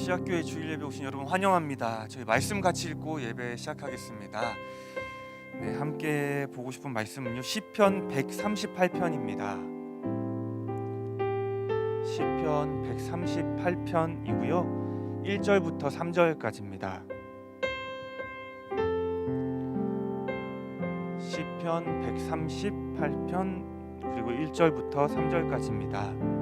시작교회 주일 예배 오신 여러분 환영합니다. 저희 말씀 같이 읽고 예배 시작하겠습니다. 네, 함께 보고 싶은 말씀은요, 시편 138편입니다. 시편 138편이고요, 1절부터 3절까지입니다. 시편 138편 그리고 1절부터 3절까지입니다.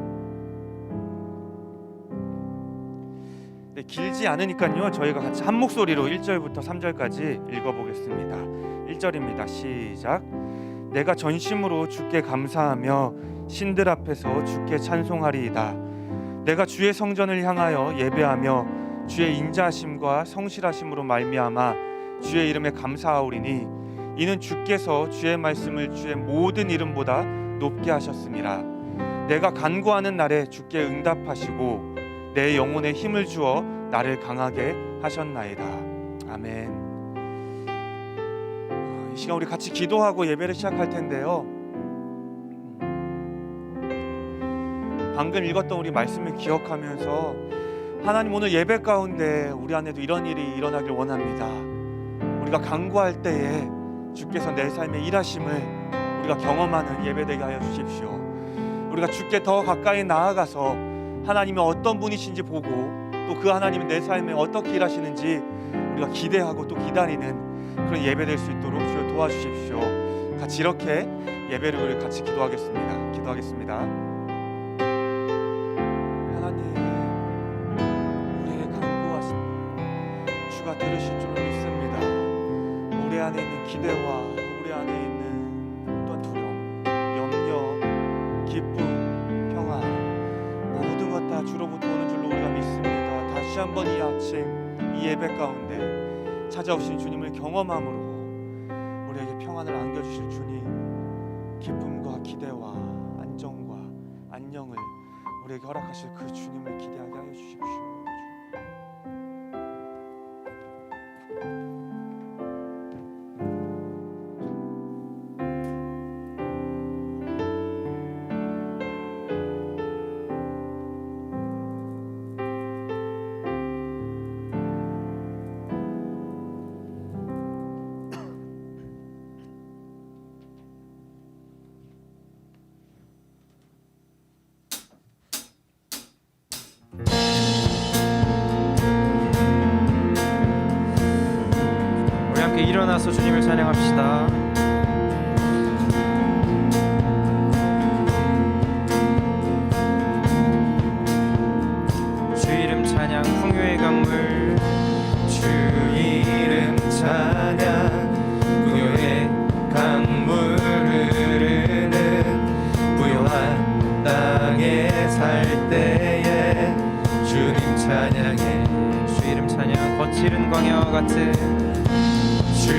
네, 길지 않으니까요, 저희가 같이 한 목소리로 1절부터 3절까지 읽어보겠습니다. 1절입니다. 시작. 내가 전심으로 주께 감사하며 신들 앞에서 주께 찬송하리이다. 내가 주의 성전을 향하여 예배하며 주의 인자하심과 성실하심으로 말미암아 주의 이름에 감사하오리니 이는 주께서 주의 말씀을 주의 모든 이름보다 높게 하셨음이라. 내가 간구하는 날에 주께 응답하시고 내 영혼에 힘을 주어 나를 강하게 하셨나이다. 아멘. 이 시간 우리 같이 기도하고 예배를 시작할 텐데요, 방금 읽었던 우리 말씀을 기억하면서 하나님, 오늘 예배 가운데 우리 안에도 이런 일이 일어나길 원합니다. 우리가 간구할 때에 주께서 내 삶에 일하심을 우리가 경험하는 예배 되게 하여 주십시오. 우리가 주께 더 가까이 나아가서 하나님이 어떤 분이신지 보고 또 그 하나님이 내 삶에 어떻게 일하시는지 우리가 기대하고 또 기다리는 그런 예배 될 수 있도록 주여 도와주십시오. 같이 이렇게 예배를 우리 같이 기도하겠습니다. 하나님, 우리에게 간구하십니다. 주가 들으실 줄을 믿습니다. 우리 안에 있는 기대와 우리 안에 있는 어떤 두려움, 염려, 기쁨, 평안 모든 것 다 주로부터 오는 줄로 우리가 믿습니다. 다시 한번 이 아침 이 예배 가운데 찾아오신 주님을 경험함으로 우리에게 평안을 안겨주실 주님, 기쁨과 기대와 안정과 안녕을 우리에게 허락하실 그 주님을 기대하게 하여 주십시오. 일어나서 주님을 찬양합시다. 주 이름 찬양 풍요의 강물, 주 이름 찬양 풍요의 강물 흐르는 부요한 땅에 살 때에 주님 찬양해. 주 이름 찬양 거칠은 광야와 같은 주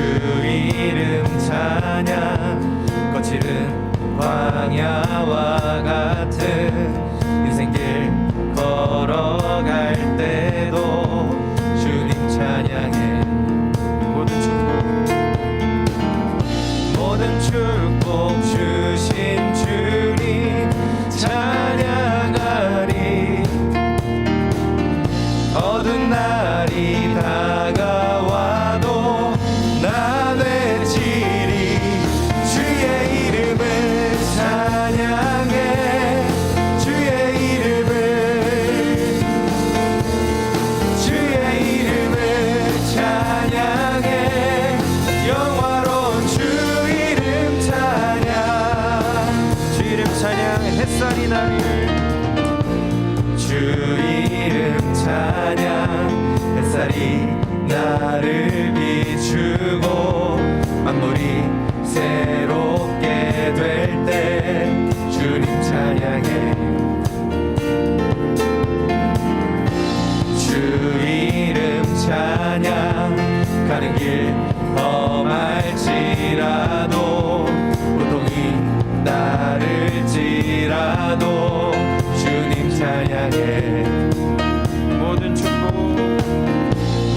이름 찬양 거칠은 광야와 같은 인생길 걸어갈 때도 주님 찬양해. 모든 축복 주신 주님 찬양하리. 어두운 날이 다가와도 난 외치리. 주의 이름을 찬양해. 주의 이름을 찬양해. 영화로운 주 이름 찬양. 주 이름 찬양 햇살이 나를. 주 이름 찬양 햇살이 나를 비추고 만물이 새롭게 될 때 주님 찬양해. 주 이름 찬양 가는 길 험할지라도 고통이 따를지라도 주님 찬양해.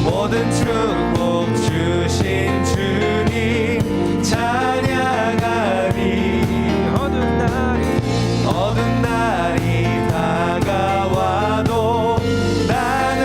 모든 축복 주신 주님 찬양하리. 어두운 날이 다가와도 난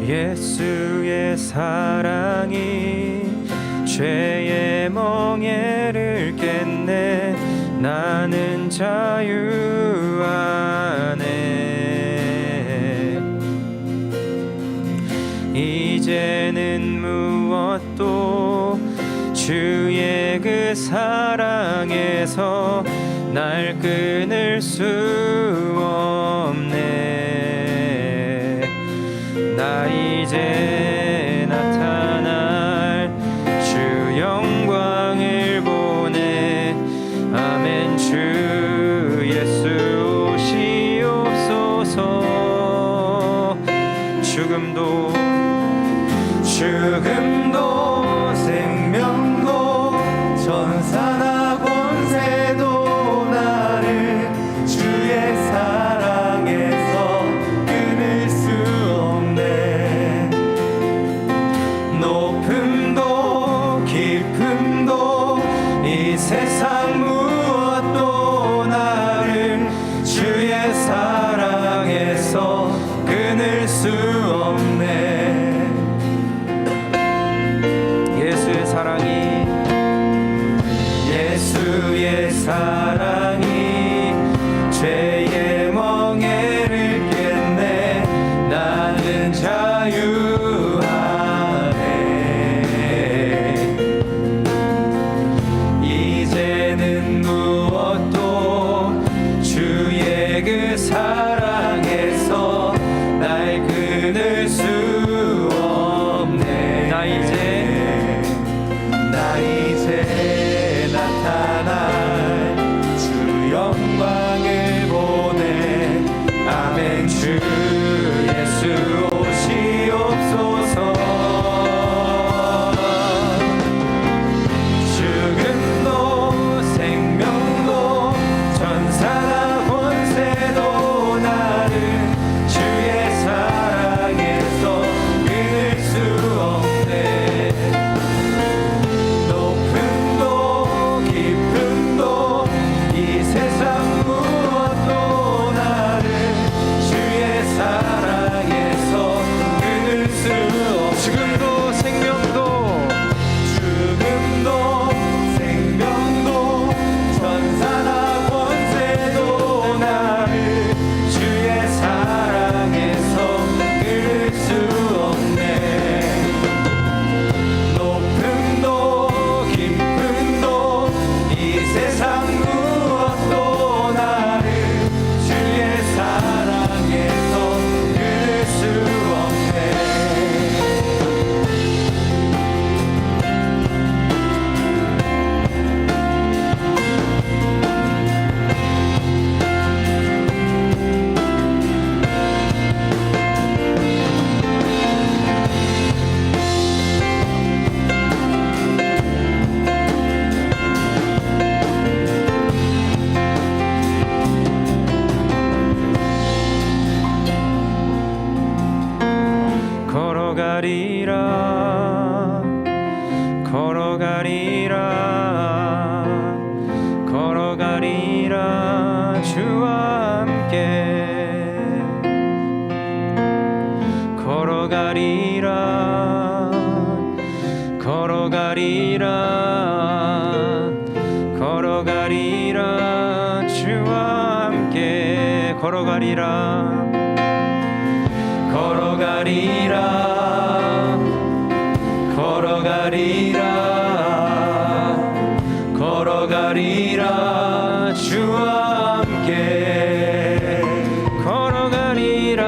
예수의 사랑이 죄의 멍에를 깼네. 나는 자유 안에 이제는 무엇도 주의 그 사랑에서 날 끊을 수 없네. 나 이제 나타날 주 영광을 보네. 아멘. 주 예수 오시옵소서. 죽음도 생명도 전사나 권세도 나를 주의 사랑에서 끊을 수 없네. 높음도 깊음도 이 세상 무엇도 나를 주의 사랑에서 끊을 수 없네. 예수의 사랑이 죄의 멍에를 깼네. 나는 자유 안에 이제는 무엇도 주의 그 사랑에서 날 끊을 수 없네. 나 이제 나타날 주 영광을 보네. 아멘. 주 예수 오시옵소서. 죽음도 생명도 전사나 권세도 나를 주의 사랑에서 끊을 수 없네. 걸어가리라 주와 함께 걸어가리라 주와 함께 걸어가리라 주와 함께 걸어가리라 주와 함께 걸어가리라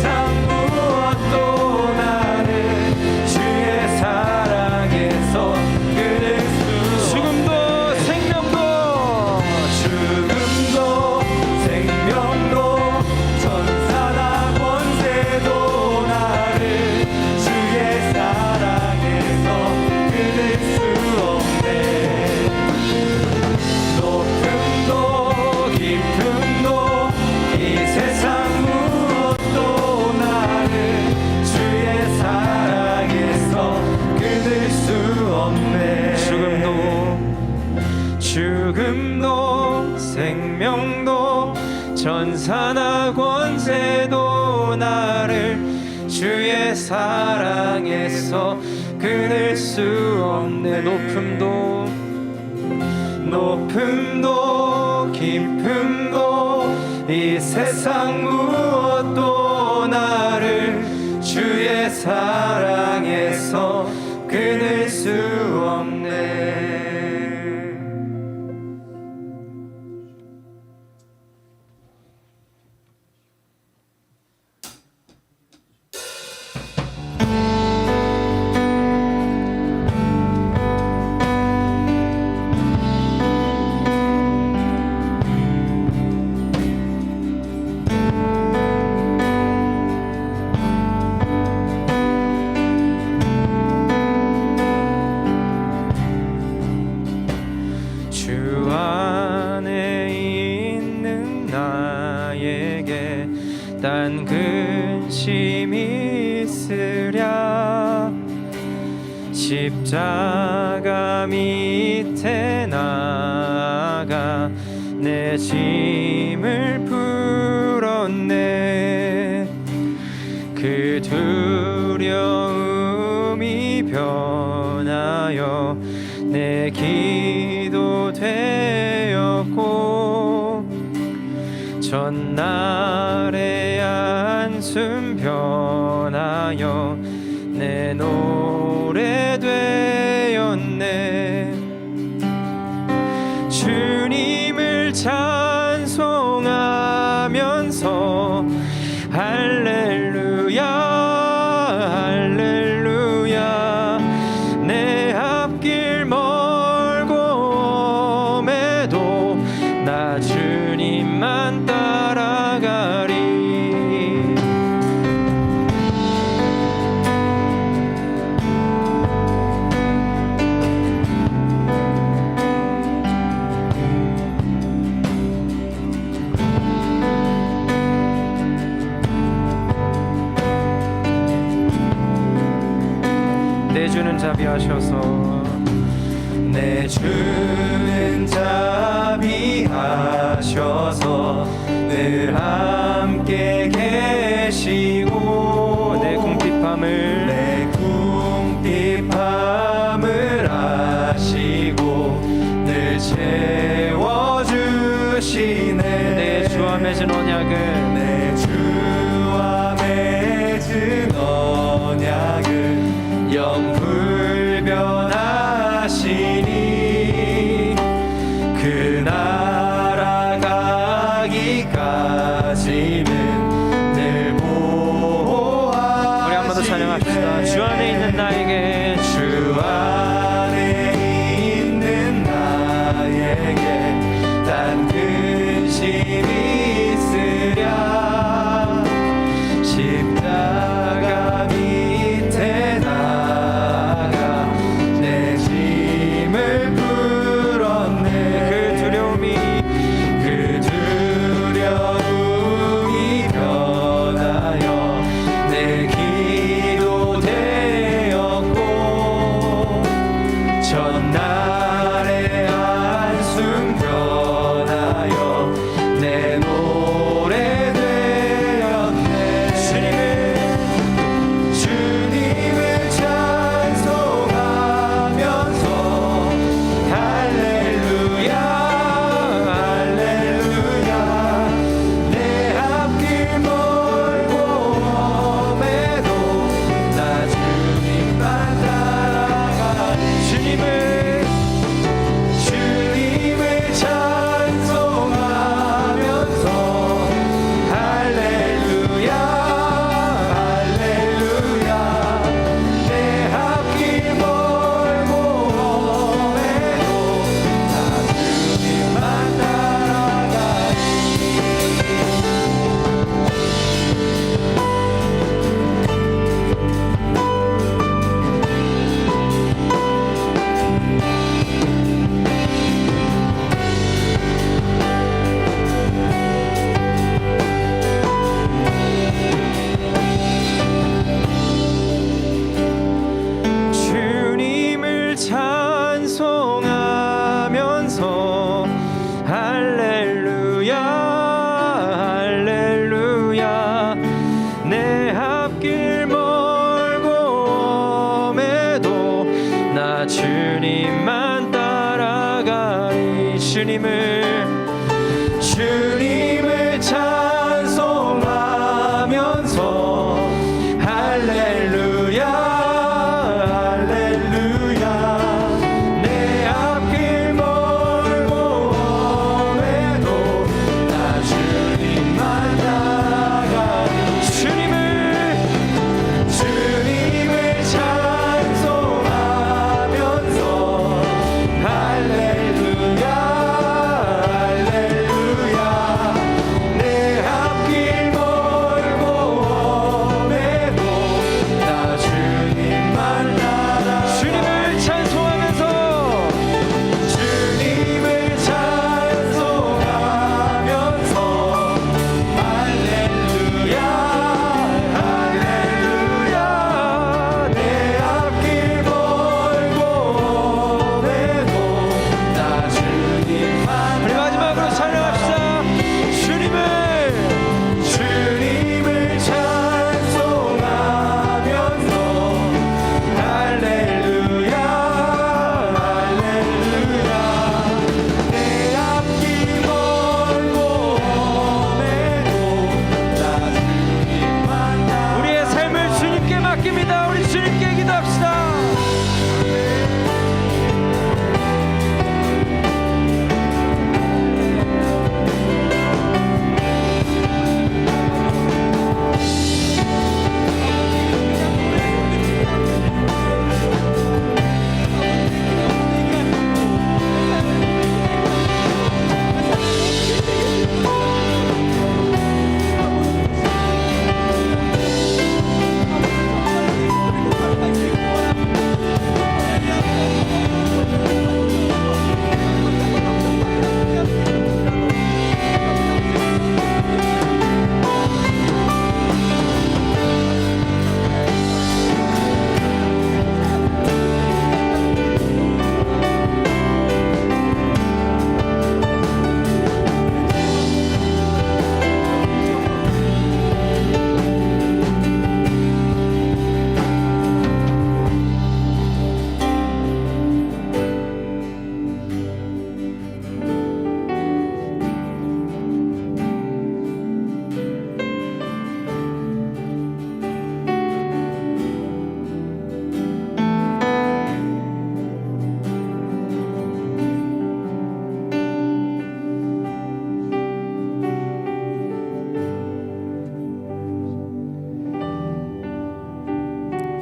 세상 무엇도 나를 주의 사랑에서 끊을 수 죽음도 생명도 천사나 권세도 나를 주의 사랑에서 끊을 수 없네. 높음도 깊음도 이 세상 무엇도 나를 주의 사랑에서 끊을 수 없네. 죽음도 생명도 전사나 권세도 나를 주의 사랑에서 끊을 수 없네. 높음도 깊음도 이 세상 무엇도 나를 주의 사랑에서 끊을 수 없네. 주 안에 있는 나에게 딴 근심이 있으랴. 십자가 밑에 나가 내 짐을 풀었네. 그 두려움이 변하여 내 기도 되었고 전날의 한숨 변하여 내 노래 되었네. 주님을 찬송하면서 할렐루야 할렐루야. 내 앞길 멀고 험해도 나 주님만 따라가리. 내 주는 자비하셔서 내 주는 자비하셔서 늘 함께 계시고 내 궁핍함을 아시고 늘 채워주시네. 내 주와 맺은 언약은 영 불변하시니 그 나라 가기까지는 늘 보호하시네. 우리 한 번 더 찬양합시다. 주 안에 있는 나에게 단 근심이 있으랴. 십자가 밑에 나가 내 짐을 풀었네. 그 두려움이 변하여 내 기도 되었고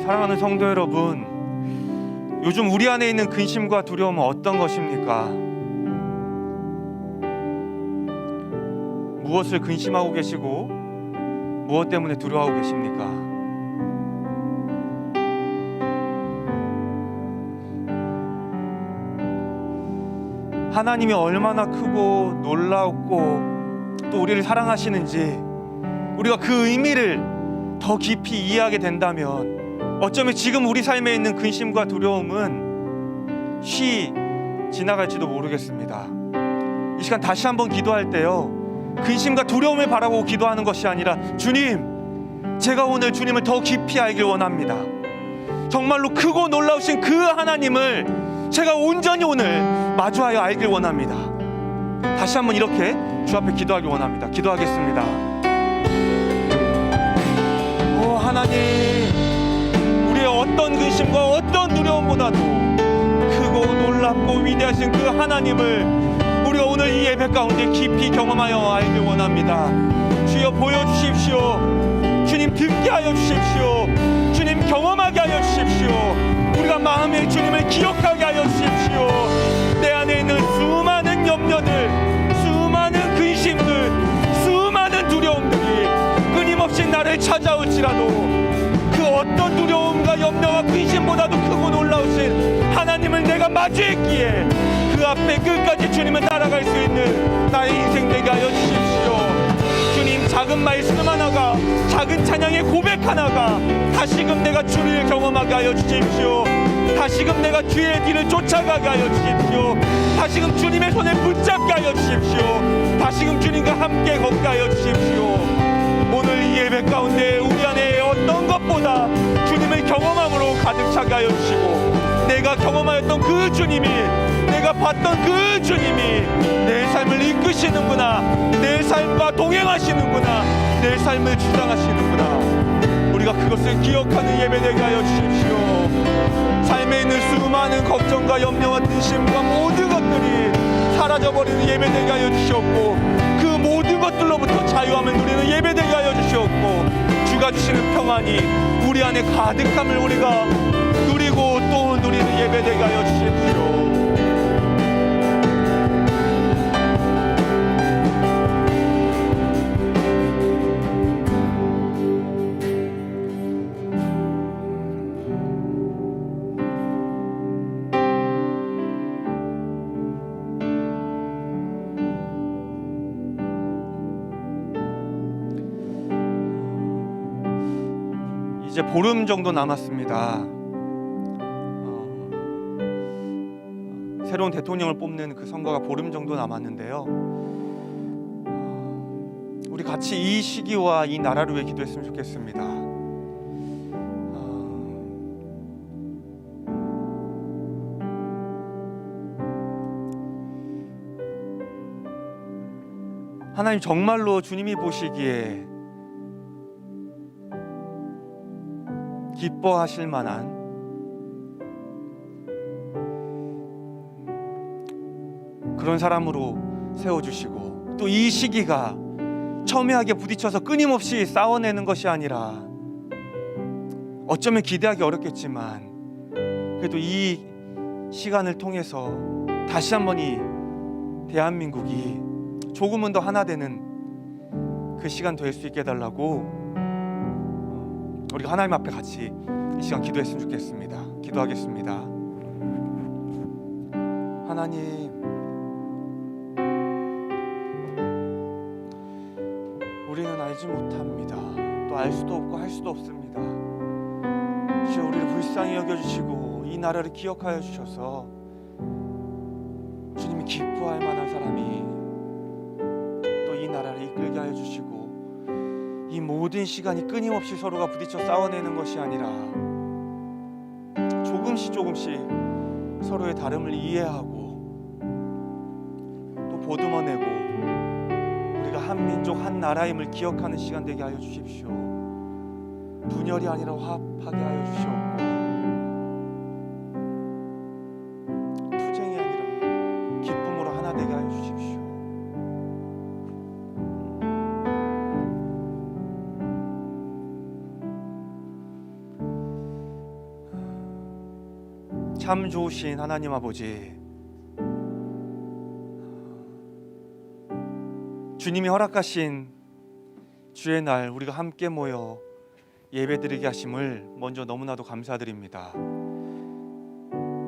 사랑하는 성도 여러분, 요즘 우리 안에 있는 근심과 두려움은 어떤 것입니까? 무엇을 근심하고 계시고 무엇 때문에 두려워하고 계십니까? 하나님이 얼마나 크고 놀랍고 또 우리를 사랑하시는지 우리가 그 의미를 더 깊이 이해하게 된다면 어쩌면 지금 우리 삶에 있는 근심과 두려움은 쉬 지나갈지도 모르겠습니다. 이 시간 다시 한번 기도할 때요, 근심과 두려움을 바라보고 기도하는 것이 아니라 주님, 제가 오늘 주님을 더 깊이 알길 원합니다. 정말로 크고 놀라우신 그 하나님을 제가 온전히 오늘 마주하여 알길 원합니다. 다시 한번 이렇게 주 앞에 기도하길 원합니다. 기도하겠습니다. 오 하나님, 우리의 어떤 근심과 어떤 두려움보다도 크고 놀랍고 위대하신 그 하나님을 우리가 오늘 이 예배 가운데 깊이 경험하여 알길 원합니다. 주여 보여주십시오. 주님 듣게 하여 주십시오. 주님 경험하게 하여 주십시오. 우리가 마음에 주님을 기억하게 하여 주십시오. 내 안에 있는 수많은 염려들, 수많은 근심들, 수많은 두려움들이 끊임없이 나를 찾아올지라도 그 어떤 두려움과 염려와 근심보다도 크고 놀라우신 하나님을 내가 마주했기에 그 앞에 끝까지 주님을 따라갈 수 있는 나의 인생 되게 하여 주십시오. 주님, 작은 말씀 하나가, 작은 찬양의 고백 하나가 다시금 내가 주를 경험하게 하여 주십시오. 다시금 내가 주의 뒤를 쫓아가게 하여 주십시오. 다시금 주님의 손을 붙잡게 하여 주십시오. 다시금 주님과 함께 걷게 하여 주십시오. 오늘 이 예배 가운데 우리 안에 어떤 것보다 주님을 경험함으로 가득 차게 하여 주시고, 내가 경험하였던 그 주님이, 내가 봤던 그 주님이 내 삶을 이끄시는구나, 내 삶과 동행하시는구나, 내 삶을 주장하시는구나. 우리가 그것을 기억하는 예배 되게 하여 주십시오. 삶에 있는 수많은 걱정과 염려와 근심과 모든 것들이 사라져버리는 예배 되게 하여 주시옵고, 그 모든 것들로부터 자유함을 누리는 예배 되게 하여 주시옵고, 주가 주시는 평안이 우리 안에 가득함을 우리가 누리고 또 누리는 예배 되게 하여 주십시오. 이제 보름 정도 남았습니다. 새로운 대통령을 뽑는 그 선거가 보름 정도 남았는데요. 우리 같이 이 시기와 이 나라를 위해 기도했으면 좋겠습니다. 하나님, 정말로 주님이 보시기에 기뻐하실 만한 그런 사람으로 세워주시고, 또 이 시기가 첨예하게 부딪혀서 끊임없이 싸워내는 것이 아니라, 어쩌면 기대하기 어렵겠지만 그래도 이 시간을 통해서 다시 한번 이 대한민국이 조금은 더 하나 되는 그 시간 될 수 있게 해달라고 우리가 하나님 앞에 같이 이 시간 기도했으면 좋겠습니다. 기도하겠습니다. 하나님, 우리는 알지 못합니다. 또 알 수도 없고 할 수도 없습니다. 주여, 우리를 불쌍히 여겨주시고 이 나라를 기억하여 주셔서 주님이 기뻐할 만한 사람이 또 이 나라를 이끌게 하여 주시고, 이 모든 시간이 끊임없이 서로가 부딪혀 싸워내는 것이 아니라 조금씩 서로의 다름을 이해하고 또 보듬어내고 우리가 한 민족 한 나라임을 기억하는 시간 되게 하여 주십시오. 분열이 아니라 화합하게 하여 주시옵고, 투쟁이 아니라 기쁨으로 하나 되게 하여 주십시오. 참 좋으신 하나님 아버지, 주님이 허락하신 주의 날 우리가 함께 모여 예배드리게 하심을 먼저 너무나도 감사드립니다.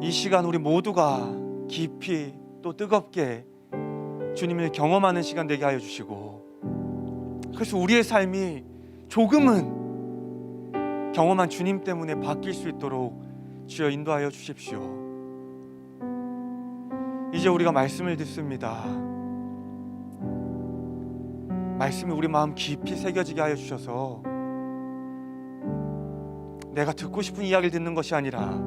이 시간 우리 모두가 깊이 또 뜨겁게 주님을 경험하는 시간 되게 하여 주시고, 그래서 우리의 삶이 조금은 경험한 주님 때문에 바뀔 수 있도록 주여 인도하여 주십시오. 이제 우리가 말씀을 듣습니다. 말씀이 우리 마음 깊이 새겨지게 하여 주셔서 내가 듣고 싶은 이야기를 듣는 것이 아니라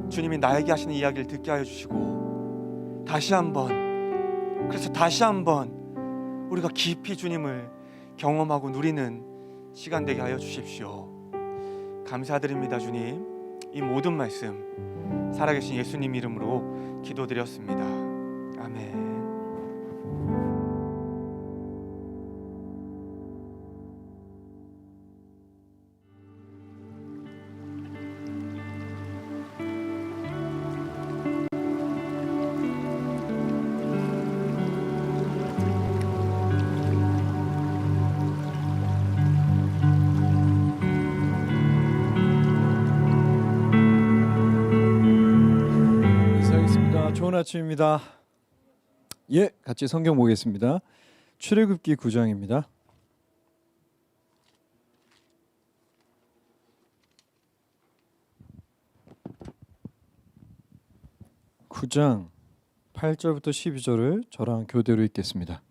주님이 나에게 하시는 이야기를 듣게 하여 주시고, 다시 한번 우리가 깊이 주님을 경험하고 누리는 시간 되게 하여 주십시오. 감사드립니다. 주님, 이 모든 말씀 살아계신 예수님 이름으로 기도드렸습니다. 아멘. 좋은 아침입니다. 예, 같이 성경 보겠습니다. 출애굽기 9장입니다. 9장 8절부터 12절을 저랑 교대로 읽겠습니다.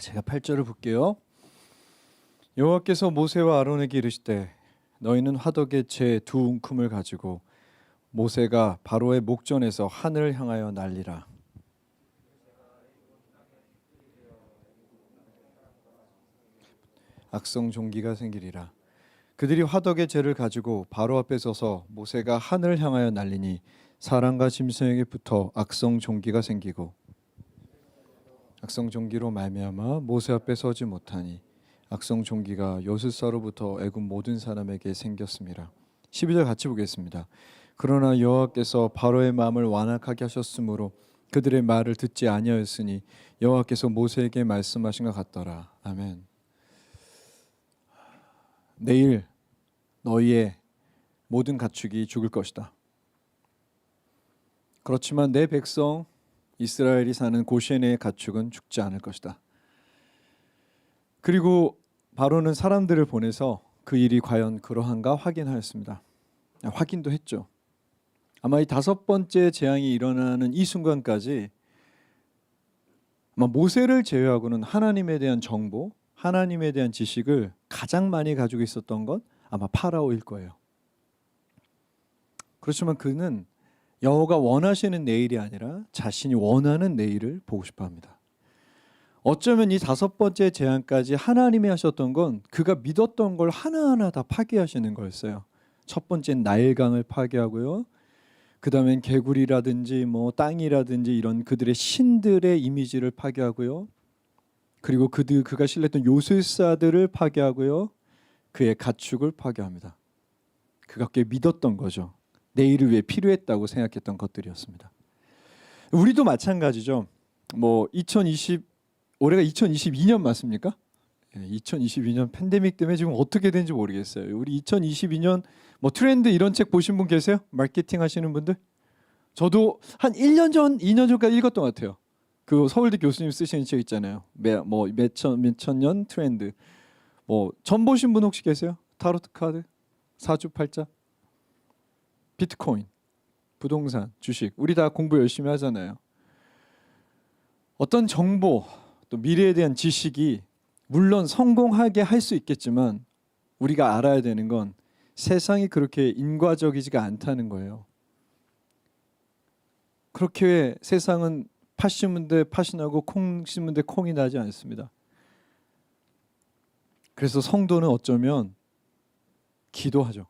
제가 8절을 볼게요. 여호와께서 모세와 아론에게 이르시되 너희는 화덕에 재 두 웅큼을 가지고 모세가 바로의 목전에서 하늘을 향하여 날리라. 악성 종기가 생기리라. 그들이 화덕의 재를 가지고 바로 앞에 서서 모세가 하늘을 향하여 날리니 사람과 짐승에게 붙어 악성 종기가 생기고 악성 종기로 말미암아 모세 앞에 서지 못하니 악성 종기가 요술사로부터 애굽 모든 사람에게 생겼습니다. 12절 같이 보겠습니다. 그러나 여호와께서 바로의 마음을 완악하게 하셨으므로 그들의 말을 듣지 아니하였으니 여호와께서 모세에게 말씀하신 것 같더라. 아멘. 내일 너희의 모든 가축이 죽을 것이다. 그렇지만 내 백성 이스라엘이 사는 고센의 가축은 죽지 않을 것이다. 그리고 바로는 사람들을 보내서 그 일이 과연 그러한가 확인하였습니다. 확인도 했죠. 아마 이 5번째 재앙이 일어나는 이 순간까지 아마 모세를 제외하고는 하나님에 대한 정보, 하나님에 대한 지식을 가장 많이 가지고 있었던 건 아마 파라오일 거예요. 그렇지만 그는 여호와가 원하시는 내일이 아니라 자신이 원하는 내일을 보고 싶어 합니다. 어쩌면 이 5번째 재앙까지 하나님이 하셨던 건 그가 믿었던 걸 하나하나 다 파괴하시는 거였어요. 첫 번째는 나일강을 파괴하고요. 그 다음엔 개구리라든지 뭐 땅이라든지 이런 그들의 신들의 이미지를 파괴하고요. 그리고 그가 신뢰했던 요술사들을 파괴하고요. 그의 가축을 파괴합니다. 그가 꽤 믿었던 거죠. 내일을 위해 필요했다고 생각했던 것들이었습니다. 우리도 마찬가지죠. 올해가 2022년 맞습니까? 2022년 팬데믹 때문에 지금 어떻게 되는지 모르겠어요. 우리 2022년 트렌드 이런 책 보신 분 계세요? 마케팅 하시는 분들? 저도 한 1년 전, 2년 전까지 읽었던 것 같아요. 그 서울대 교수님 쓰시는 책 있잖아요. 몇천 년 트렌드. 전 보신 분 혹시 계세요? 타로트 카드, 사주팔자, 비트코인, 부동산, 주식. 우리 다 공부 열심히 하잖아요. 어떤 정보, 또 미래에 대한 지식이 물론 성공하게 할 수 있겠지만 우리가 알아야 되는 건 세상이 그렇게 인과적이지가 않다는 거예요. 그렇게 세상은 팥 심은데 팥이 나고 콩 심은데 콩이 나지 않습니다. 그래서 성도는 어쩌면 기도하죠.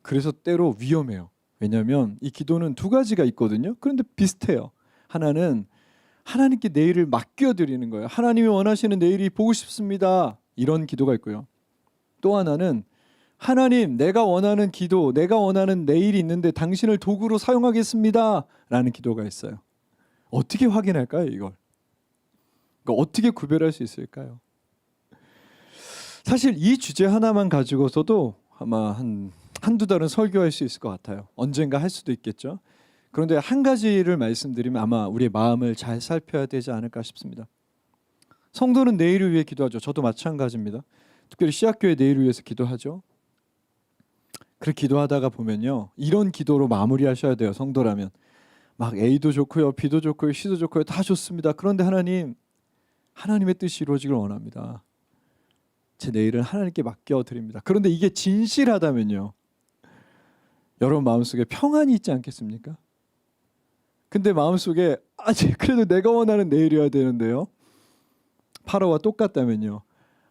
그래서 때로 위험해요. 왜냐하면 이 기도는 두 가지가 있거든요. 그런데 비슷해요. 하나는 하나님께 내일을 맡겨드리는 거예요. 하나님이 원하시는 내일이 보고 싶습니다. 이런 기도가 있고요. 또 하나는 하나님, 내가 원하는 기도, 내가 원하는 내일이 있는데 당신을 도구로 사용하겠습니다. 라는 기도가 있어요. 어떻게 확인할까요, 이걸? 그러니까 어떻게 구별할 수 있을까요? 사실 이 주제 하나만 가지고서도 아마 한두 달은 설교할 수 있을 것 같아요. 언젠가 할 수도 있겠죠. 그런데 한 가지를 말씀드리면 아마 우리의 마음을 잘 살펴야 되지 않을까 싶습니다. 성도는 내일을 위해 기도하죠. 저도 마찬가지입니다. 특별히 씨앗교회 내일을 위해서 기도하죠. 그렇게 기도하다가 보면요, 이런 기도로 마무리하셔야 돼요. 성도라면 막 A도 좋고요, B도 좋고요, C도 좋고요, 다 좋습니다. 그런데 하나님, 하나님의 뜻이 이루어지길 원합니다. 제 내일은 하나님께 맡겨드립니다. 그런데 이게 진실하다면요, 여러분 마음속에 평안이 있지 않겠습니까? 근데 마음속에 그래도 내가 원하는 내일이어야 되는데요, 파라오와 똑같다면요,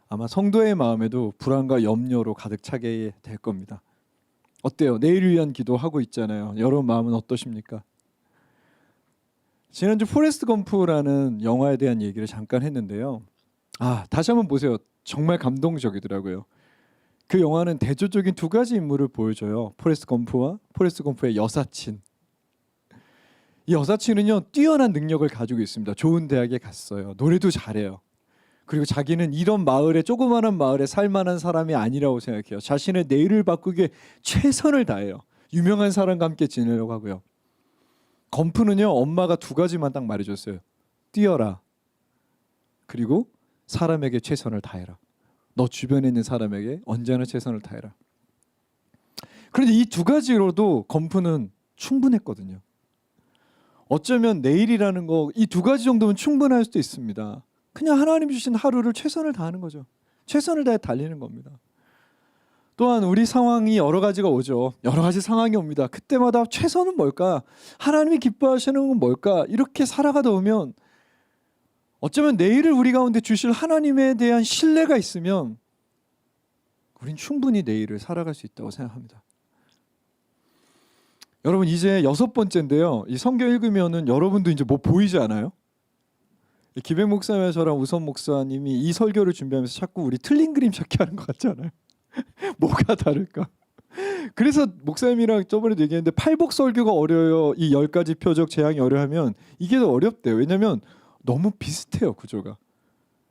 아마 성도의 마음에도 불안과 염려로 가득 차게 될 겁니다. 어때요? 내일을 위한 기도하고 있잖아요. 여러분 마음은 어떠십니까? 지난주 포레스트 검프라는 영화에 대한 얘기를 잠깐 했는데요. 다시 한번 보세요. 정말 감동적이더라고요. 그 영화는 대조적인 두 가지 인물을 보여줘요. 포레스트 검프와 포레스트 검프의 여사친. 이 여사친은요, 뛰어난 능력을 가지고 있습니다. 좋은 대학에 갔어요. 노래도 잘해요. 그리고 자기는 이런 마을에, 조그마한 마을에 살만한 사람이 아니라고 생각해요. 자신의 내일을 바꾸기에 최선을 다해요. 유명한 사람과 함께 지내려고 하고요. 검프는요, 엄마가 두 가지만 딱 말해줬어요. 뛰어라. 그리고 사람에게 최선을 다해라. 너 주변에 있는 사람에게 언제나 최선을 다해라. 그런데 이 두 가지로도 검프는 충분했거든요. 어쩌면 내일이라는 거, 이 두 가지 정도면 충분할 수도 있습니다. 그냥 하나님 주신 하루를 최선을 다하는 거죠. 최선을 다해 달리는 겁니다. 또한 우리 상황이 여러 가지가 오죠. 여러 가지 상황이 옵니다. 그때마다 최선은 뭘까? 하나님이 기뻐하시는 건 뭘까? 이렇게 살아가다 보면 어쩌면 내일을 우리 가운데 주실 하나님에 대한 신뢰가 있으면 우린 충분히 내일을 살아갈 수 있다고 생각합니다. 여러분, 이제 6번째인데요. 이 성경 읽으면은 여러분도 이제 뭐 보이지 않아요? 기백 목사님과 저랑 우선 목사님이 이 설교를 준비하면서 자꾸 우리 틀린 그림 찾기 하는 것 같지 않아요? 뭐가 다를까? 그래서 목사님이랑 저번에도 얘기했는데 팔복 설교가 어려워요. 이 10가지 표적 재앙이 어려하면 이게 더 어렵대요. 왜냐하면 너무 비슷해요, 구조가.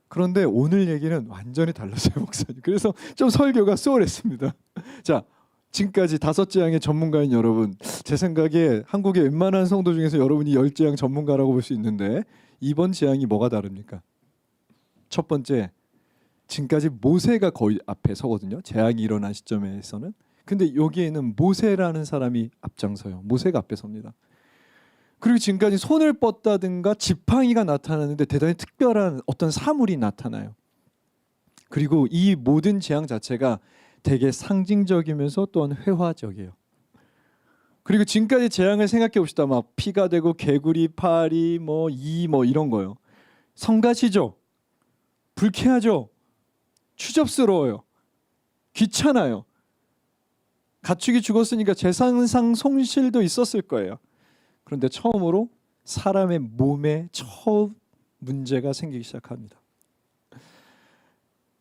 그런데 오늘 얘기는 완전히 달랐어요, 목사님. 그래서 좀 설교가 수월했습니다. 자, 지금까지 5재앙의 전문가인 여러분, 제 생각에 한국의 웬만한 성도 중에서 여러분이 10재앙 전문가라고 볼 수 있는데 이번 재앙이 뭐가 다릅니까? 첫 번째, 지금까지 모세가 거의 앞에 서거든요. 재앙이 일어난 시점에서는. 근데 여기에는 모세라는 사람이 앞장서요. 모세가 앞에 섭니다. 그리고 지금까지 손을 뻗다든가 지팡이가 나타나는데 대단히 특별한 어떤 사물이 나타나요. 그리고 이 모든 재앙 자체가 되게 상징적이면서 또한 회화적이에요. 그리고 지금까지 재앙을 생각해 봅시다. 막 피가 되고 개구리, 파리, 이런 거요. 성가시죠. 불쾌하죠. 추접스러워요. 귀찮아요. 가축이 죽었으니까 재산상 손실도 있었을 거예요. 그런데 처음으로 사람의 몸에 처음 문제가 생기기 시작합니다.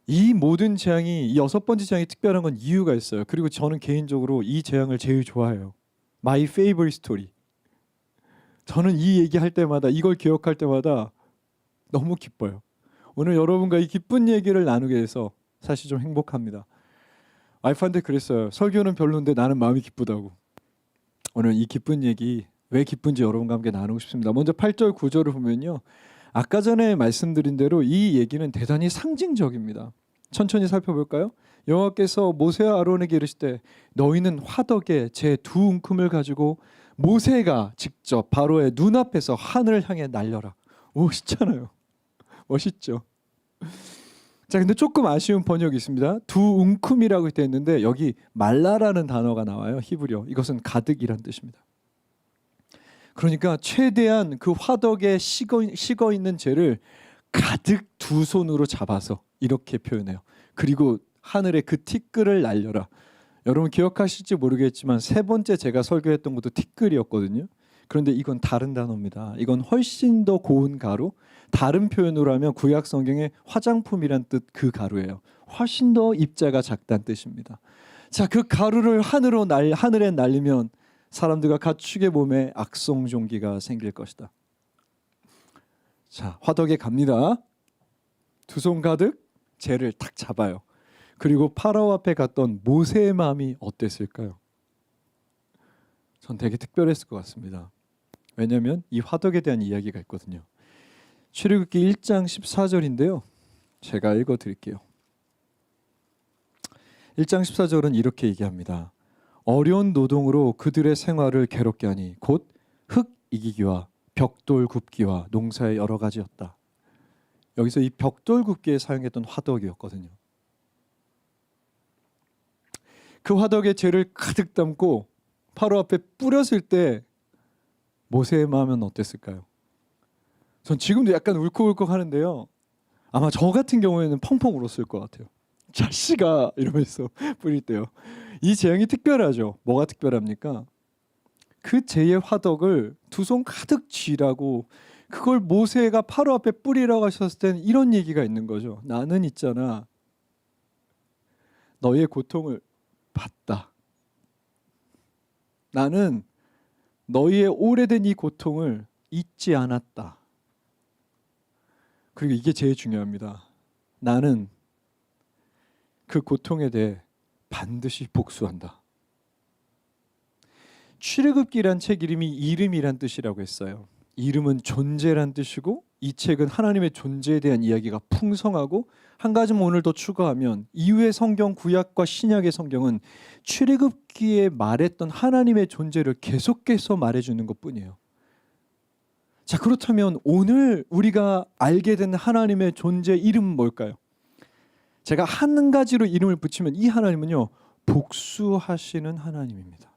이 모든 재앙이, 이 6번째 재앙이 특별한 건 이유가 있어요. 그리고 저는 개인적으로 이 재앙을 제일 좋아해요. My favorite story. 저는 이 얘기할 때마다, 이걸 기억할 때마다 너무 기뻐요. 오늘 여러분과 이 기쁜 얘기를 나누게 돼서 사실 좀 행복합니다. 와이프한테 그랬어요. 설교는 별론데 나는 마음이 기쁘다고. 오늘 이 기쁜 얘기 왜 기쁜지 여러분과 함께 나누고 싶습니다. 먼저 8절 9절을 보면요, 아까 전에 말씀드린 대로 이 얘기는 대단히 상징적입니다. 천천히 살펴볼까요? 여호와께서 모세와 아론에게 이르시되 너희는 화덕에 제 두 웅큼을 가지고 모세가 직접 바로의 눈앞에서 하늘을 향해 날려라. 멋있잖아요. 멋있죠. 자, 근데 조금 아쉬운 번역이 있습니다. 두 웅큼이라고 되어 있는데 여기 말라라는 단어가 나와요. 히브리어. 이것은 가득이란 뜻입니다. 그러니까 최대한 그 화덕에 식어 있는 재를 가득 두 손으로 잡아서 이렇게 표현해요. 그리고 하늘에 그 티끌을 날려라. 여러분 기억하실지 모르겠지만 세 번째 제가 설교했던 것도 티끌이었거든요. 그런데 이건 다른 단어입니다. 이건 훨씬 더 고운 가루. 다른 표현으로 하면 구약 성경의 화장품이란 뜻 그 가루예요. 훨씬 더 입자가 작다는 뜻입니다. 자, 그 가루를 하늘에 날리면 사람들과 가축의 몸에 악성종기가 생길 것이다. 자, 화덕에 갑니다. 두 손 가득 재를 탁 잡아요. 그리고 파라오 앞에 갔던 모세의 마음이 어땠을까요? 전 되게 특별했을 것 같습니다. 왜냐하면 이 화덕에 대한 이야기가 있거든요. 출애굽기 1장 14절인데요. 제가 읽어드릴게요. 1장 14절은 이렇게 얘기합니다. 어려운 노동으로 그들의 생활을 괴롭게 하니 곧 흙 이기기와 벽돌 굽기와 농사의 여러 가지였다. 여기서 이 벽돌 굽기에 사용했던 화덕이었거든요. 그 화덕에 재를 가득 담고 바로 앞에 뿌렸을 때 모세의 마음은 어땠을까요? 전 지금도 약간 울컥울컥 하는데요. 아마 저 같은 경우에는 펑펑 울었을 것 같아요. 자식아 이러면서 뿌릴 때요. 이 재앙이 특별하죠. 뭐가 특별합니까? 그 재의 화덕을 두 손 가득 쥐라고 그걸 모세가 바로 앞에 뿌리라고 하셨을 때는 이런 얘기가 있는 거죠. 나는 있잖아. 너의 고통을 봤다. 나는 너희의 오래된 이 고통을 잊지 않았다. 그리고 이게 제일 중요합니다. 나는 그 고통에 대해 반드시 복수한다. 출애굽기란 책 이름이 이름이란 뜻이라고 했어요. 이름은 존재란 뜻이고 이 책은 하나님의 존재에 대한 이야기가 풍성하고 한 가지만 오늘 더 추가하면 이후의 성경 구약과 신약의 성경은 출애굽기에 말했던 하나님의 존재를 계속해서 말해주는 것뿐이에요. 자, 그렇다면 오늘 우리가 알게 된 하나님의 존재 이름은 뭘까요? 제가 한 가지로 이름을 붙이면 이 하나님은요, 복수하시는 하나님입니다.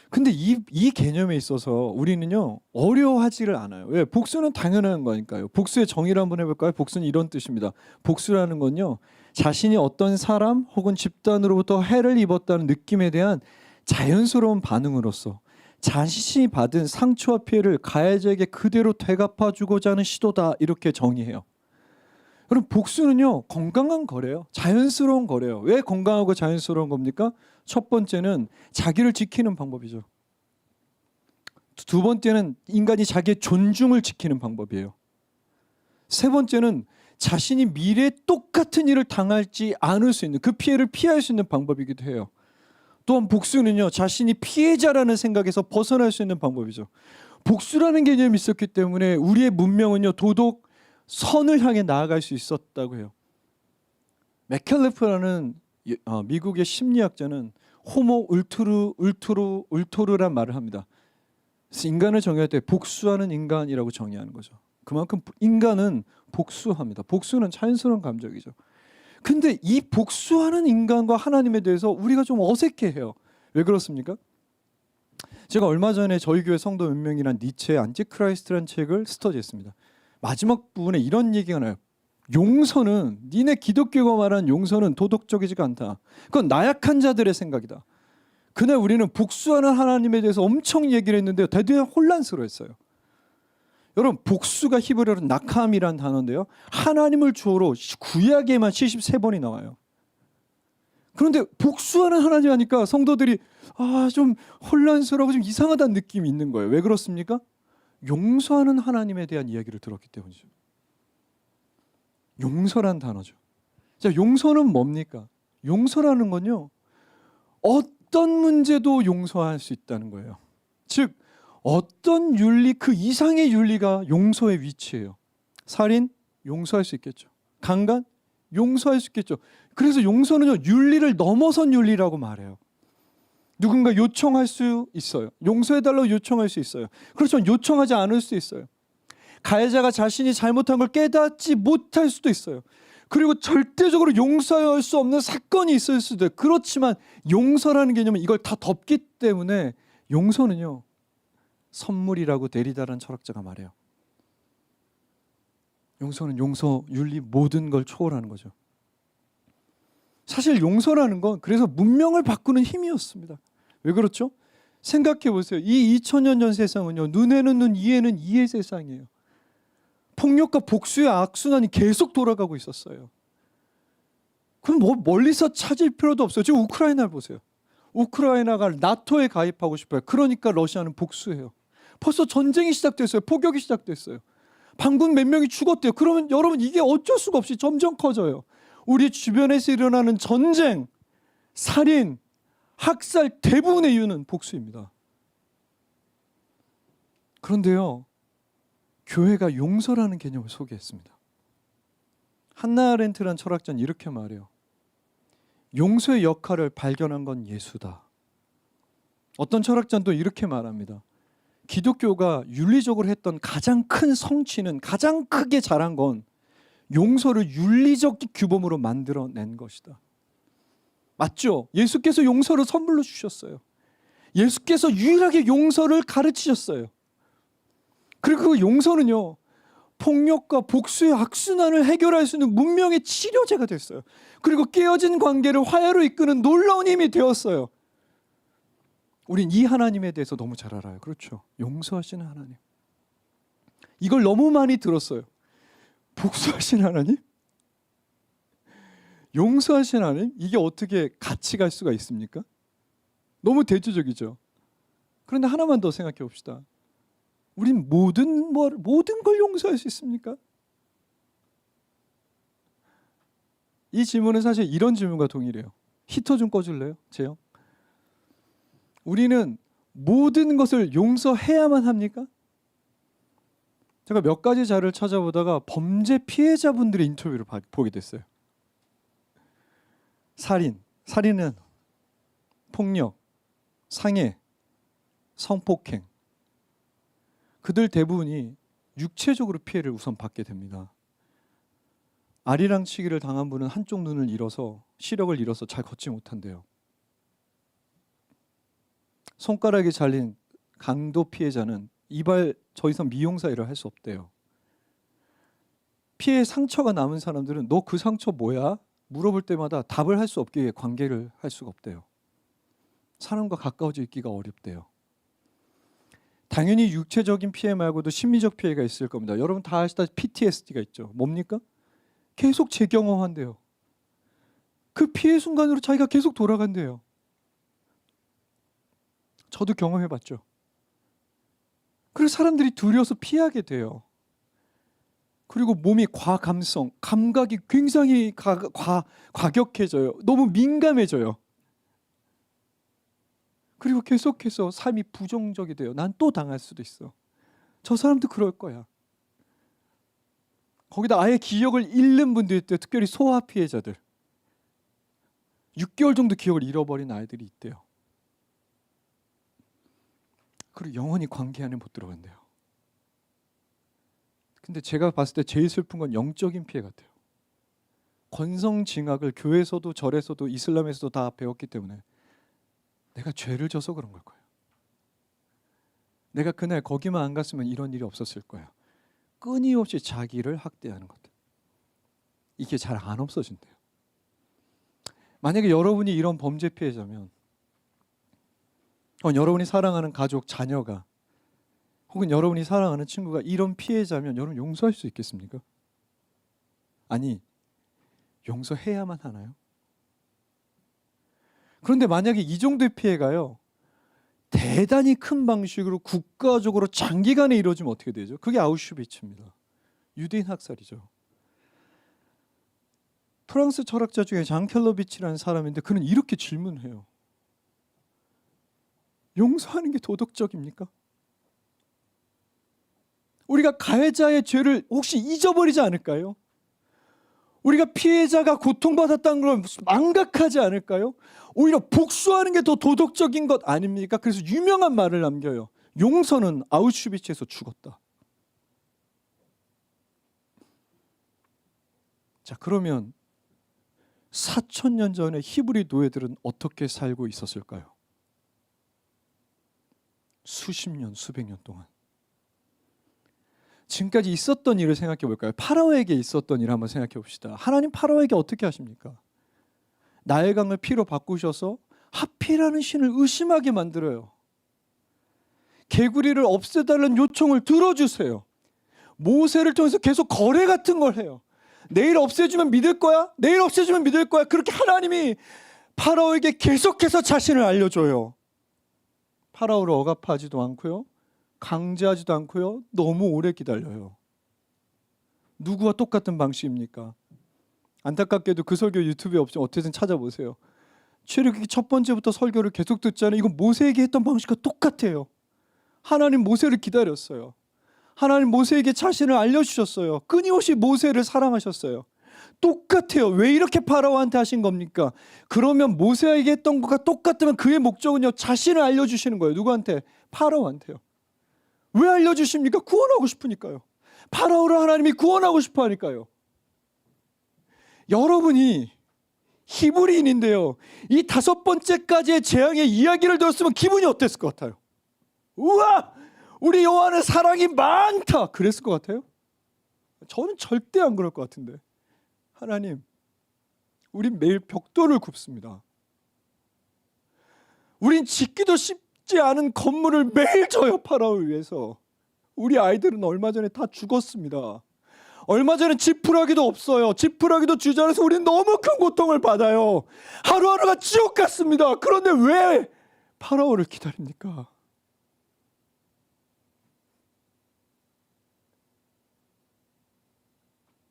근데 이 개념에 있어서 우리는요 어려워하지를 않아요. 왜? 복수는 당연한 거니까요. 복수의 정의를 한번 해볼까요? 복수는 이런 뜻입니다. 복수라는 건요, 자신이 어떤 사람 혹은 집단으로부터 해를 입었다는 느낌에 대한 자연스러운 반응으로서 자신이 받은 상처와 피해를 가해자에게 그대로 되갚아주고자 하는 시도다, 이렇게 정의해요. 그럼 복수는요 건강한 거래요. 자연스러운 거래요. 왜 건강하고 자연스러운 겁니까? 첫 번째는 자기를 지키는 방법이죠. 두 번째는 인간이 자기의 존중을 지키는 방법이에요. 세 번째는 자신이 미래에 똑같은 일을 당할지 않을 수 있는, 그 피해를 피할 수 있는 방법이기도 해요. 또한 복수는요 자신이 피해자라는 생각에서 벗어날 수 있는 방법이죠. 복수라는 개념이 있었기 때문에 우리의 문명은요 도덕 선을 향해 나아갈 수 있었다고 해요. 맥켈레프라는 미국의 심리학자는 호모 울토르란 말을 합니다. 그래서 인간을 정의할 때 복수하는 인간이라고 정의하는 거죠. 그만큼 인간은 복수합니다. 복수는 자연스러운 감정이죠. 근데 이 복수하는 인간과 하나님에 대해서 우리가 좀 어색해해요. 왜 그렇습니까? 제가 얼마 전에 저희 교회 성도 몇 명이란 니체의 안티크라이스트라는 책을 스터디했습니다. 마지막 부분에 이런 얘기가 나요. 용서는, 니네 기독교가 말하는 용서는 도덕적이지가 않다. 그건 나약한 자들의 생각이다. 그날 우리는 복수하는 하나님에 대해서 엄청 얘기를 했는데요. 되게 혼란스러웠어요. 여러분, 복수가 히브리어로 나캄이라는 단어인데요. 하나님을 주어로 구약에만 73번이 나와요. 그런데 복수하는 하나님 하니까 성도들이 좀 혼란스러워, 좀 이상하다는 느낌이 있는 거예요. 왜 그렇습니까? 용서하는 하나님에 대한 이야기를 들었기 때문이죠. 용서란 단어죠. 자, 용서는 뭡니까? 용서라는 건요, 어떤 문제도 용서할 수 있다는 거예요. 즉, 어떤 윤리, 그 이상의 윤리가 용서의 위치예요. 살인, 용서할 수 있겠죠. 강간, 용서할 수 있겠죠. 그래서 용서는요, 윤리를 넘어선 윤리라고 말해요. 누군가 요청할 수 있어요. 용서해달라고 요청할 수 있어요. 그렇지만 요청하지 않을 수 있어요. 가해자가 자신이 잘못한 걸 깨닫지 못할 수도 있어요. 그리고 절대적으로 용서할 수 없는 사건이 있을 수도 있어요. 그렇지만 용서라는 개념은 이걸 다 덮기 때문에 용서는요 선물이라고 데리다라는 철학자가 말해요. 용서는 용서, 윤리 모든 걸 초월하는 거죠. 사실 용서라는 건 그래서 문명을 바꾸는 힘이었습니다. 왜 그렇죠? 생각해 보세요. 이 2000년 전 세상은요. 눈에는 눈, 이에는 이의 세상이에요. 폭력과 복수의 악순환이 계속 돌아가고 있었어요. 그럼 뭐 멀리서 찾을 필요도 없어요. 지금 우크라이나를 보세요. 우크라이나가 나토에 가입하고 싶어요. 그러니까 러시아는 복수해요. 벌써 전쟁이 시작됐어요. 포격이 시작됐어요. 반군 몇 명이 죽었대요. 그러면 여러분 이게 어쩔 수가 없이 점점 커져요. 우리 주변에서 일어나는 전쟁, 살인, 학살 대부분의 이유는 복수입니다. 그런데요, 교회가 용서라는 개념을 소개했습니다. 한나 아렌트란 철학자는 이렇게 말해요. 용서의 역할을 발견한 건 예수다. 어떤 철학자는 또 이렇게 말합니다. 기독교가 윤리적으로 했던 가장 큰 성취는, 가장 크게 잘한 건 용서를 윤리적 규범으로 만들어낸 것이다. 맞죠? 예수께서 용서를 선물로 주셨어요. 예수께서 유일하게 용서를 가르치셨어요. 그리고 그 용서는요, 폭력과 복수의 악순환을 해결할 수 있는 문명의 치료제가 됐어요. 그리고 깨어진 관계를 화해로 이끄는 놀라운 힘이 되었어요. 우린 이 하나님에 대해서 너무 잘 알아요. 그렇죠? 용서하시는 하나님. 이걸 너무 많이 들었어요. 복수하시는 하나님? 용서하시는 하나님? 이게 어떻게 같이 갈 수가 있습니까? 너무 대조적이죠. 그런데 하나만 더 생각해 봅시다. 우린 모든 걸 용서할 수 있습니까? 이 질문은 사실 이런 질문과 동일해요. 히터 좀 꺼줄래요? 재영? 우리는 모든 것을 용서해야만 합니까? 제가 몇 가지 자료를 찾아보다가 범죄 피해자분들의 인터뷰를 보게 됐어요. 살인은 폭력, 상해, 성폭행. 그들 대부분이 육체적으로 피해를 우선 받게 됩니다. 아리랑치기를 당한 분은 한쪽 눈을 잃어서, 시력을 잃어서 잘 걷지 못한대요. 손가락이 잘린 강도 피해자는 이발 더 이상 미용사 일을 할 수 없대요. 피해 상처가 남은 사람들은 너 그 상처 뭐야? 물어볼 때마다 답을 할 수 없기에 관계를 할 수가 없대요. 사람과 가까워져 있기가 어렵대요. 당연히 육체적인 피해 말고도 심리적 피해가 있을 겁니다. 여러분 다 아시다시피 PTSD가 있죠. 뭡니까? 계속 재경험한대요. 그 피해 순간으로 자기가 계속 돌아간대요. 저도 경험해봤죠. 그래서 사람들이 두려워서 피하게 돼요. 그리고 몸이 과감성, 감각이 굉장히 과격해져요. 너무 민감해져요. 그리고 계속해서 삶이 부정적이 돼요. 난 또 당할 수도 있어. 저 사람도 그럴 거야. 거기다 아예 기억을 잃는 분들이 있대요. 특별히 소아 피해자들. 6개월 정도 기억을 잃어버린 아이들이 있대요. 그리고 영원히 관계 안에 못 들어간대요. 근데 제가 봤을 때 제일 슬픈 건 영적인 피해 같아요. 권성징악을 교회에서도 절에서도 이슬람에서도 다 배웠기 때문에 내가 죄를 져서 그런 걸 거예요. 내가 그날 거기만 안 갔으면 이런 일이 없었을 거야. 끊임없이 자기를 학대하는 것들. 이게 잘 안 없어진대요. 만약에 여러분이 이런 범죄 피해자면, 여러분이 사랑하는 가족, 자녀가, 혹은 여러분이 사랑하는 친구가 이런 피해자면 여러분 용서할 수 있겠습니까? 아니, 용서해야만 하나요? 그런데 만약에 이 정도의 피해가요, 대단히 큰 방식으로 국가적으로 장기간에 이루어지면 어떻게 되죠? 그게 아우슈비츠입니다. 유대인 학살이죠. 프랑스 철학자 중에 장 켈러비치라는 사람인데 그는 이렇게 질문해요. 용서하는 게 도덕적입니까? 우리가 가해자의 죄를 혹시 잊어버리지 않을까요? 우리가 피해자가 고통받았다는 걸 망각하지 않을까요? 오히려 복수하는 게 더 도덕적인 것 아닙니까? 그래서 유명한 말을 남겨요. 용서는 아우슈비츠에서 죽었다. 자, 그러면 4000년 전에 히브리 노예들은 어떻게 살고 있었을까요? 수십 년, 수백 년 동안. 지금까지 있었던 일을 생각해 볼까요? 파라오에게 있었던 일을 한번 생각해 봅시다. 하나님 파라오에게 어떻게 하십니까? 나일강을 피로 바꾸셔서 하필하는 신을 의심하게 만들어요. 개구리를 없애달라는 요청을 들어주세요. 모세를 통해서 계속 거래 같은 걸 해요. 내일 없애주면 믿을 거야? 내일 없애주면 믿을 거야? 그렇게 하나님이 파라오에게 계속해서 자신을 알려줘요. 파라오를 억압하지도 않고요, 강제하지도 않고요, 너무 오래 기다려요. 누구와 똑같은 방식입니까? 안타깝게도 그 설교 유튜브에 없지만 어떻게든 찾아보세요. 출애굽기 첫 번째부터 설교를 계속 듣잖아요. 이건 모세에게 했던 방식과 똑같아요. 하나님 모세를 기다렸어요. 하나님 모세에게 자신을 알려주셨어요. 끊임없이 모세를 사랑하셨어요. 똑같아요. 왜 이렇게 파라오한테 하신 겁니까? 그러면 모세에게 했던 것과 똑같으면 그의 목적은요, 자신을 알려주시는 거예요. 누구한테? 파라오한테요. 왜 알려주십니까? 구원하고 싶으니까요. 파라오를 하나님이 구원하고 싶어 하니까요. 여러분이 히브리인인데요, 이 5번째까지의 재앙의 이야기를 들었으면 기분이 어땠을 것 같아요? 우와! 우리 여호와는 사랑이 많다! 그랬을 것 같아요? 저는 절대 안 그럴 것 같은데. 하나님, 우린 매일 벽돌을 굽습니다. 우린 짓기도 쉽지 않은 건물을 매일 져요, 파라오를 위해서. 우리 아이들은 얼마 전에 다 죽었습니다. 얼마 전에 지푸라기도 없어요. 지푸라기도 주지 않아서 우린 너무 큰 고통을 받아요. 하루하루가 지옥 같습니다. 그런데 왜 파라오를 기다립니까?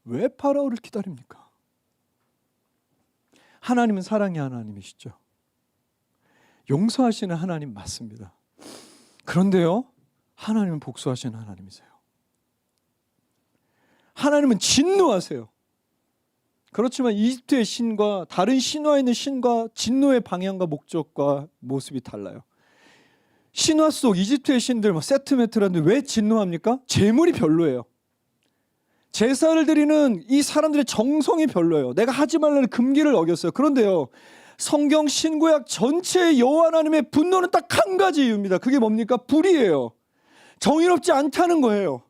왜 파라오를 기다립니까? 하나님은 사랑의 하나님이시죠. 용서하시는 하나님 맞습니다. 그런데요, 하나님은 복수하시는 하나님이세요. 하나님은 진노하세요. 그렇지만 이집트의 신과 다른 신화에 있는 신과 진노의 방향과 목적과 모습이 달라요. 신화 속 이집트의 신들 세트메트라는데 왜 진노합니까? 재물이 별로예요. 제사를 드리는 이 사람들의 정성이 별로예요. 내가 하지 말라는 금기를 어겼어요. 그런데요, 성경 신구약 전체의 여호와 하나님의 분노는 딱 한 가지 이유입니다. 그게 뭡니까? 불의예요. 정의롭지 않다는 거예요.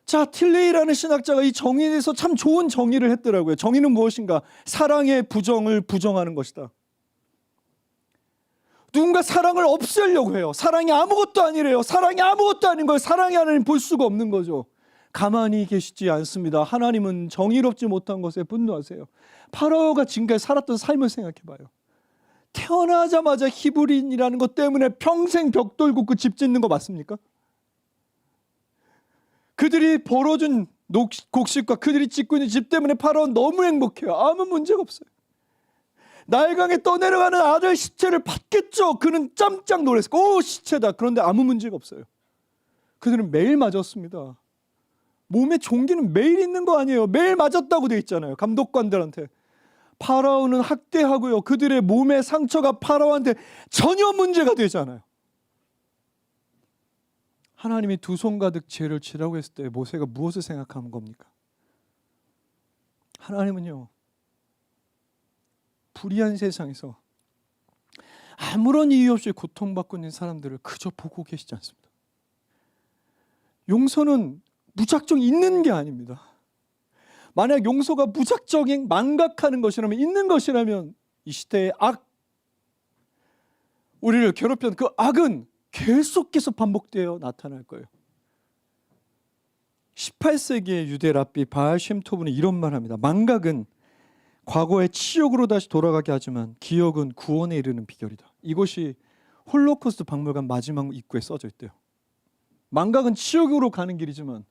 자, 틸레이라는 신학자가 이 정의에 대해서 참 좋은 정의를 했더라고요. 정의는 무엇인가? 사랑의 부정을 부정하는 것이다. 누군가 사랑을 없애려고 해요. 사랑이 아무것도 아니래요. 사랑이 아무것도 아닌 거예요. 사랑이 하나님 볼 수가 없는 거죠. 가만히 계시지 않습니다. 하나님은 정의롭지 못한 것에 분노하세요. 파라오가 지금까지 살았던 삶을 생각해봐요. 태어나자마자 히브리인이라는 것 때문에 평생 벽돌 굽고 집 짓는 거 맞습니까? 그들이 벌어준 곡식과 그들이 짓고 있는 집 때문에 파라오는 너무 행복해요. 아무 문제가 없어요. 나일강에 떠내려가는 아들 시체를 봤겠죠. 그는 깜짝 놀랐어요. 오, 시체다. 그런데 아무 문제가 없어요. 그들은 매일 맞았습니다. 몸에 종기는 매일 있는 거 아니에요. 매일 맞았다고 돼 있잖아요. 감독관들한테. 파라오는 학대하고요. 그들의 몸의 상처가 파라오한테 전혀 문제가 되잖아요. 하나님이 두 손 가득 죄를 지라고 했을 때 모세가 무엇을 생각하는 겁니까? 하나님은요, 불의한 세상에서 아무런 이유 없이 고통받고 있는 사람들을 그저 보고 계시지 않습니다. 용서는 무작정 있는 게 아닙니다. 만약 용서가 무작정 망각하는 것이라면, 있는 것이라면 이 시대의 악, 우리를 괴롭혔던 그 악은 계속해서 반복되어 나타날 거예요. 18세기의 유대 랍비 바알 셴토브는 이런 말 합니다. 망각은 과거의 치욕으로 다시 돌아가게 하지만 기억은 구원에 이르는 비결이다. 이것이 홀로코스트 박물관 마지막 입구에 써져 있대요. 망각은 치욕으로 가는 길이지만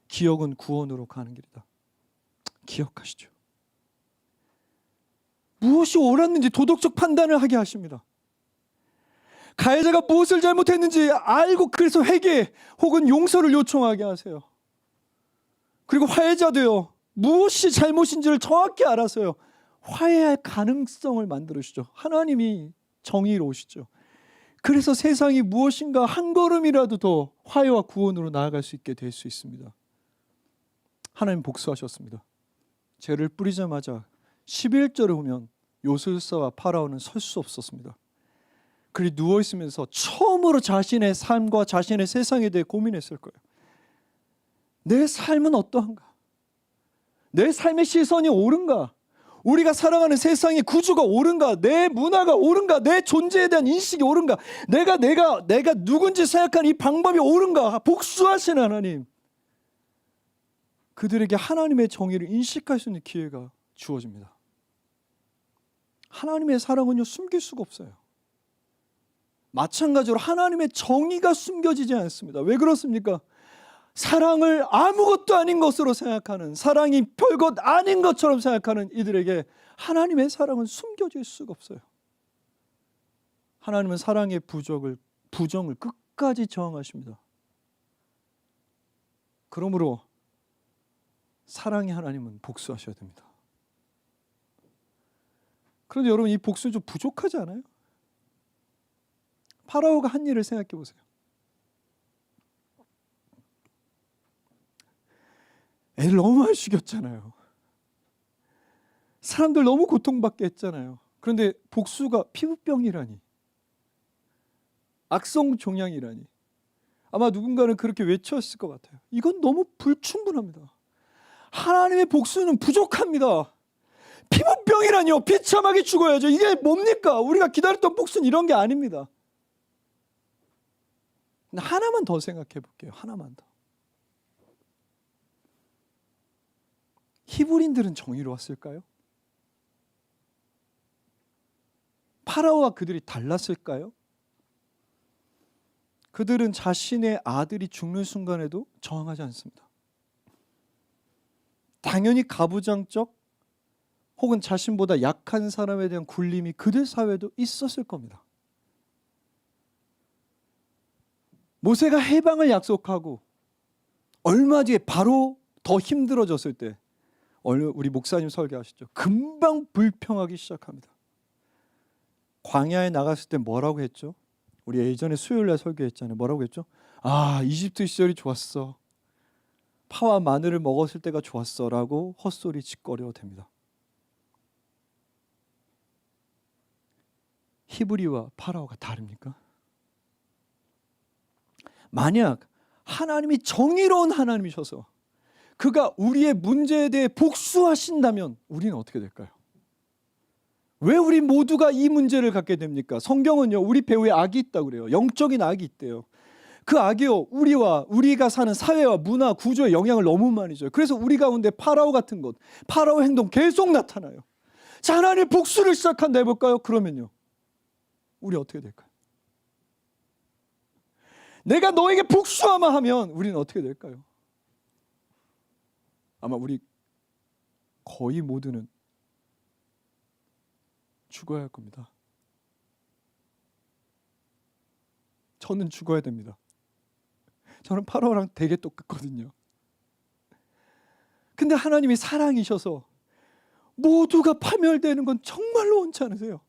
기억은 구원으로 가는 길이다. 기억하시죠. 무엇이 옳았는지 도덕적 판단을 하게 하십니다. 가해자가 무엇을 잘못했는지 알고 그래서 회개 혹은 용서를 요청하게 하세요. 그리고 화해자도요, 무엇이 잘못인지를 정확히 알아서요, 화해할 가능성을 만들으시죠. 하나님이 정의로우시죠. 그래서 세상이 무엇인가 한 걸음이라도 더 화해와 구원으로 나아갈 수 있게 될 수 있습니다. 하나님 복수하셨습니다. 죄를 뿌리자마자 11절에 보면 요술사와 파라오는 설 수 없었습니다. 그리 누워있으면서 처음으로 자신의 삶과 자신의 세상에 대해 고민했을 거예요. 내 삶은 어떠한가? 내 삶의 시선이 옳은가? 우리가 살아가는 세상의 구조가 옳은가? 내 문화가 옳은가? 내 존재에 대한 인식이 옳은가? 내가 누군지 생각하는 이 방법이 옳은가? 복수하시는 하나님. 그들에게 하나님의 정의를 인식할 수 있는 기회가 주어집니다. 하나님의 사랑은요, 숨길 수가 없어요. 마찬가지로 하나님의 정의가 숨겨지지 않습니다. 왜 그렇습니까? 사랑을 아무것도 아닌 것으로 생각하는, 사랑이 별것 아닌 것처럼 생각하는 이들에게 하나님의 사랑은 숨겨질 수가 없어요. 하나님은 사랑의 부정을 끝까지 저항하십니다. 그러므로 사랑의 하나님은 복수하셔야 됩니다. 그런데 여러분, 이 복수는 좀 부족하지 않아요? 파라오가 한 일을 생각해 보세요. 애를 너무 많이 죽였잖아요. 사람들 너무 고통받게 했잖아요. 그런데 복수가 피부병이라니, 악성 종양이라니, 아마 누군가는 그렇게 외쳤을 것 같아요. 이건 너무 불충분합니다. 하나님의 복수는 부족합니다. 피부병이라니요, 비참하게 죽어야죠. 이게 뭡니까? 우리가 기다렸던 복수는 이런 게 아닙니다. 하나만 더 생각해 볼게요. 하나만 더. 히브리인들은 정의로웠을까요? 파라오와 그들이 달랐을까요? 그들은 자신의 아들이 죽는 순간에도 저항하지 않습니다. 당연히 가부장적 혹은 자신보다 약한 사람에 대한 굴림이 그들 사회에도 있었을 겁니다. 모세가 해방을 약속하고 얼마 뒤에 바로 더 힘들어졌을 때, 우리 목사님 설교하시죠. 금방 불평하기 시작합니다. 광야에 나갔을 때 뭐라고 했죠? 우리 예전에 수요일날 설교했잖아요. 뭐라고 했죠? 아, 이집트 시절이 좋았어. 파와 마늘을 먹었을 때가 좋았어 라고 헛소리 짓거려 댑니다. 히브리와 파라오가 다릅니까? 만약 하나님이 정의로운 하나님이셔서 그가 우리의 문제에 대해 복수하신다면 우리는 어떻게 될까요? 왜 우리 모두가 이 문제를 갖게 됩니까? 성경은요, 우리 배후에 악이 있다고 그래요. 영적인 악이 있대요. 그 악이요, 우리가 사는 사회와 문화 구조에 영향을 너무 많이 줘요. 그래서 우리 가운데 파라오 같은 것, 파라오 행동 계속 나타나요. 자, 하나님 복수를 시작한다 해볼까요? 그러면요, 우리 어떻게 될까요? 내가 너에게 복수하마 하면 우리는 어떻게 될까요? 아마 우리 거의 모두는 죽어야 할 겁니다. 저는 죽어야 됩니다. 저는 파라오랑 되게 똑같거든요. 근데 하나님이 사랑이셔서 모두가 파멸되는 건 정말로 원치 않으세요.